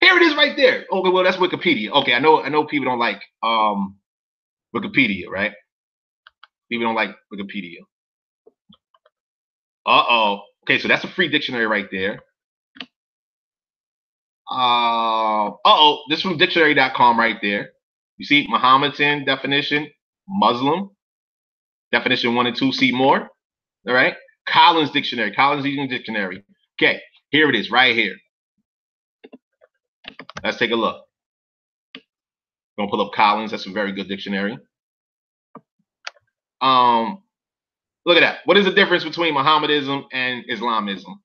Here it is right there. Okay, well, that's Wikipedia. Okay, I know people don't like Wikipedia, right? People don't like Wikipedia. Uh-oh. Okay, so that's a free dictionary right there. This is from dictionary.com right there. You see Mohammedan definition, Muslim. Definition 1 and 2, see more. All right. Collins Dictionary, Collins Eating Dictionary. Okay, here it is right here. Let's take a look. Gonna pull up Collins. That's a very good dictionary. Look at that. What is the difference between Mohammedanism and Islamism?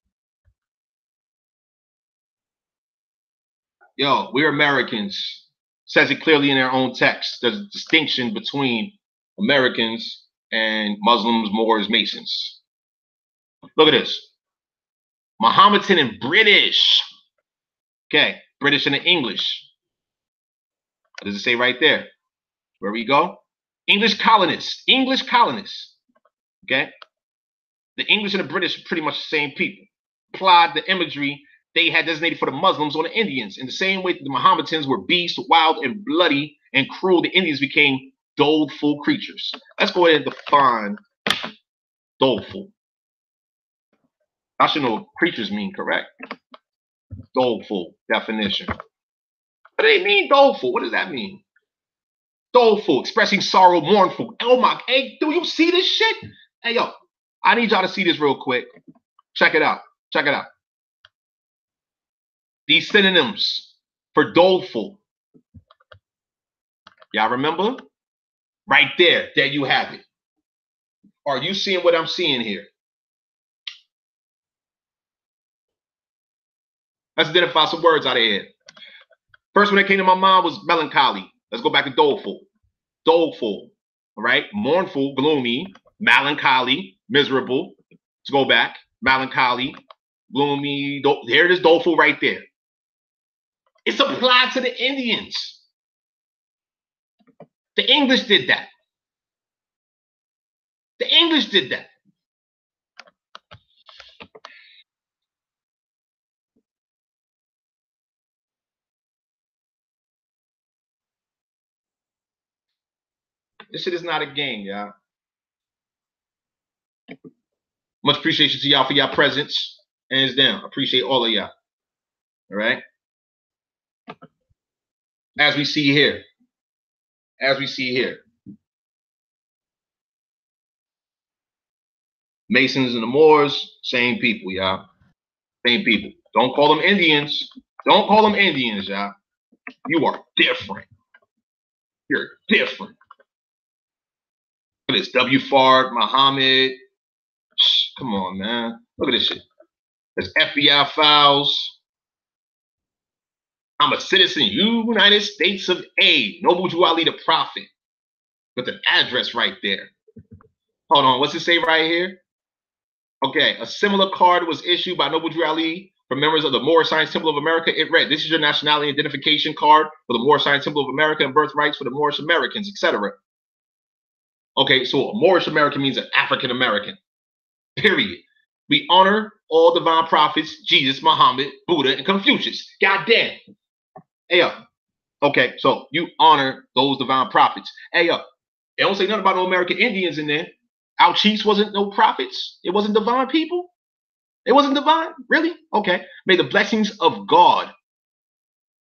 Yo, we're Americans. Says it clearly in their own text. There's a distinction between Americans and Muslims, Moors, Masons. Look at this. Mohammedan and British. Okay, British and the English. What does it say right there? Where we go? English colonists. English colonists. Okay? The English and the British are pretty much the same people. Applied the imagery they had designated for the Muslims on the Indians. In the same way that the Mohammedans were beasts, wild and bloody and cruel, the Indians became doleful creatures. Let's go ahead and define doleful. I should know what creatures mean, correct? Doleful definition. What do they mean, doleful? What does that mean? Doleful, expressing sorrow, mournful. Oh my, hey, do you see this shit? Hey, yo, I need y'all to see this real quick. Check it out. Check it out. These synonyms for doleful. Y'all remember? Right there. There you have it. Are you seeing what I'm seeing here? Let's identify some words out of here. First one that came to my mind was melancholy. Let's go back to doleful. Doleful. All right. Mournful, gloomy, melancholy, miserable. Let's go back. Melancholy, gloomy. There it is, doleful right there. It's applied to the Indians. The English did that. The English did that. This shit is not a game, y'all. Much appreciation to y'all for y'all presence. Hands down. Appreciate all of y'all. All right. As we see here. As we see here. Masons and the Moors, same people, y'all. Same people. Don't call them Indians. Don't call them Indians, y'all. You are different. You're different. Look at this. W. Fard, Muhammad. Come on, man. Look at this shit. There's FBI files. I'm a citizen, United States of A. Noble Drew Ali, the prophet. With an address right there. Hold on. What's it say right here? Okay. A similar card was issued by Noble Drew Ali for members of the Moorish Science Temple of America. It read, this is your nationality identification card for the Moorish Science Temple of America and birthrights for the Moorish Americans, etc. Okay, so a Moorish American means an African American. Period. We honor all divine prophets, Jesus, Muhammad, Buddha, and Confucius. Goddamn. Hey, yo. Okay, so you honor those divine prophets. Hey, yo. They don't say nothing about no American Indians in there. Our chiefs wasn't no prophets. It wasn't divine people. It wasn't divine? Really? Okay. May the blessings of God,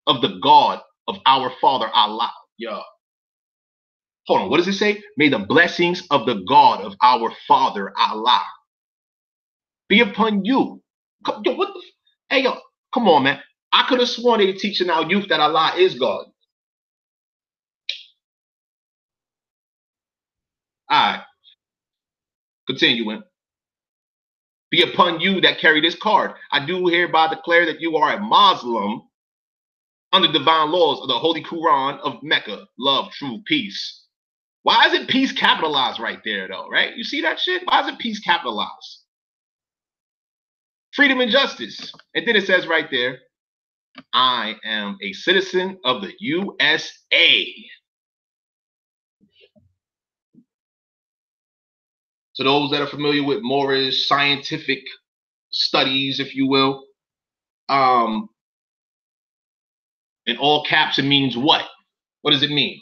of the God of our Father Allah. Yo. Hold on. What does it say? May the blessings of the God of our Father Allah be upon you. Yo, what the? Hey, yo. Come on, man. I could have sworn they were teaching our youth that Allah is God. All right. Continuing. Be upon you that carry this card. I do hereby declare that you are a Muslim under divine laws of the Holy Quran of Mecca. Love, truth, peace. Why is it peace capitalized right there, though, right? You see that shit? Why is it peace capitalized? Freedom and justice. And then it says right there, I am a citizen of the USA. So those that are familiar with Moorish scientific studies, if you will, in all caps, it means what? What does it mean?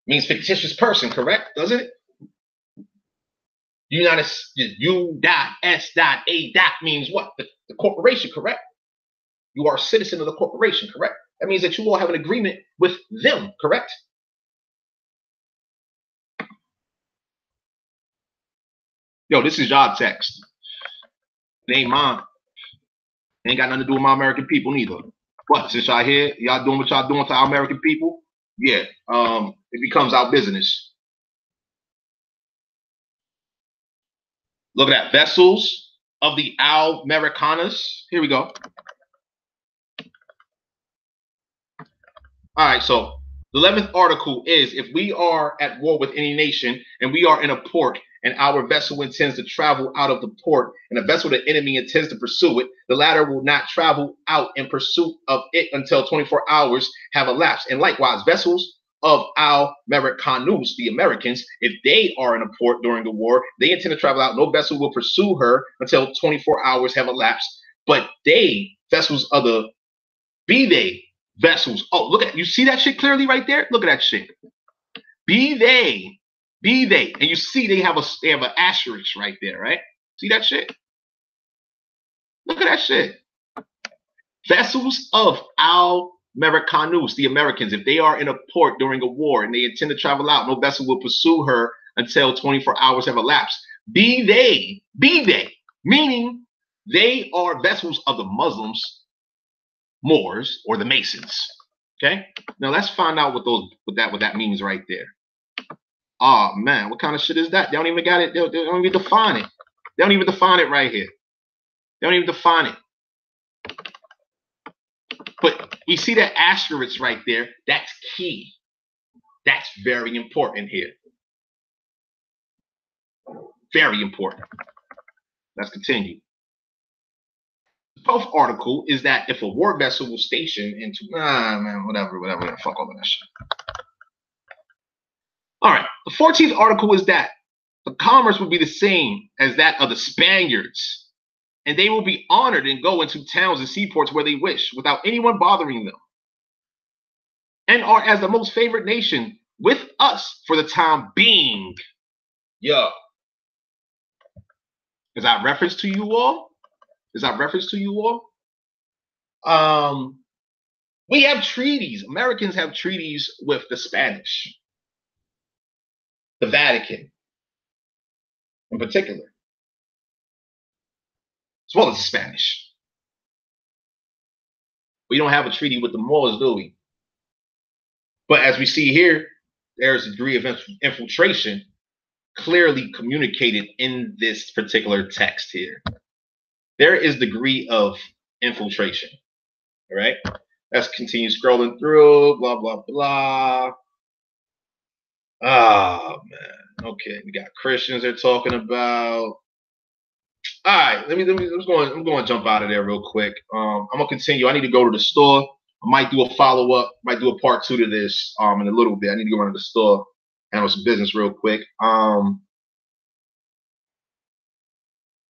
It means fictitious person, correct? Doesn't it? U.S.A. means what? The corporation, correct? You are a citizen of the corporation, correct? That means that you all have an agreement with them, correct? Yo, this is y'all text. It ain't mine. It ain't got nothing to do with my American people neither. What, since y'all here, y'all doing what y'all doing to our American people? Yeah, it becomes our business. Look at that. Vessels of the Americanas. Here we go. All right, so the 11th article is, if we are at war with any nation and we are in a port and our vessel intends to travel out of the port and a vessel of the enemy intends to pursue it, the latter will not travel out in pursuit of it until 24 hours have elapsed. And likewise, vessels of Americanos, the Americans, if they are in a port during the war, they intend to travel out. No vessel will pursue her until 24 hours have elapsed. But they, vessels of the, be they vessels. Oh, look at, you see that shit clearly right there? Look at that shit. Be they, and you see they have an asterisk right there, right? See that shit? Look at that shit. Vessels of Americanos, the Americans, if they are in a port during a war and they intend to travel out, no vessel will pursue her until 24 hours have elapsed. Be they, meaning they are vessels of the Muslims, Moors, or the Masons. Okay, now let's find out what that means right there. Oh man, what kind of shit is that? They don't even got it. They don't even define it. They don't even define it right here. They don't even define it. But we see that asterisk right there. That's key. That's very important here. Very important. Let's continue. The 12th article is that if a war vessel will station into whatever, fuck all of that shit. All right. The 14th article is that the commerce will be the same as that of the Spaniards, and they will be honored and go into towns and seaports where they wish without anyone bothering them, and are as the most favored nation with us for the time being. Yo. Is that reference to you all? We have treaties. Americans have treaties with the Spanish, the Vatican in particular, as well as the Spanish. We don't have a treaty with the Moors, do we? But as we see here, there's a degree of infiltration clearly communicated in this particular text here. There is degree of infiltration. All right. Let's continue scrolling through. Blah blah blah. Oh man. Okay, we got Christians they're talking about. All right, I'm going to jump out of there real quick. I'm gonna continue. I need to go to the store. I might do a follow-up, might do a part 2 to this in a little bit. I need to go run to the store, handle some business real quick.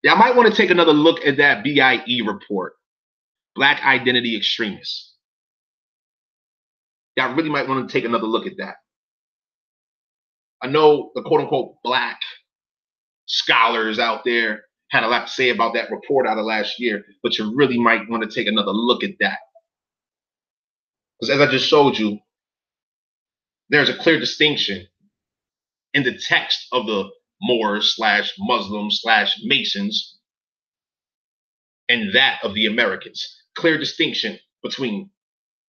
Yeah, I might want to take another look at that BIE report, Black Identity Extremists. Yeah, I really might want to take another look at that. I know the quote-unquote black scholars out there had a lot to say about that report out of last year, but you really might want to take another look at that. Because as I just showed you, there's a clear distinction in the text of the Moors / Muslims / Masons and that of the Americans. Clear distinction between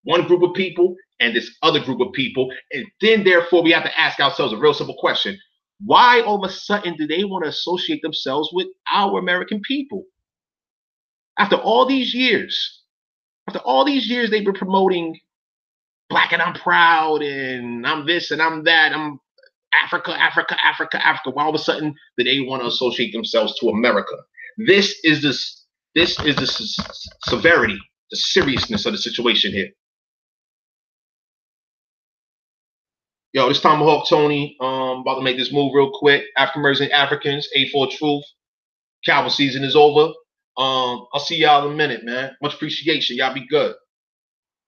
one group of people and this other group of people. And then therefore we have to ask ourselves a real simple question. Why all of a sudden do they want to associate themselves with our American people? After all these years, they've been promoting Black and I'm proud and I'm this and I'm that. I'm Africa. Why all of a sudden do they want to associate themselves to America? This is the severity, the seriousness of the situation here. Yo, this Tomahawk Tony, about to make this move real quick. African-American Africans, A4 Truth. Cowboy season is over. I'll see y'all in a minute, man. Much appreciation. Y'all be good.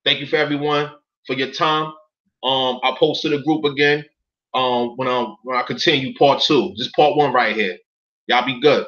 Thank you for everyone for your time. I'll post to the group again when I continue part 2. This is part 1 right here. Y'all be good.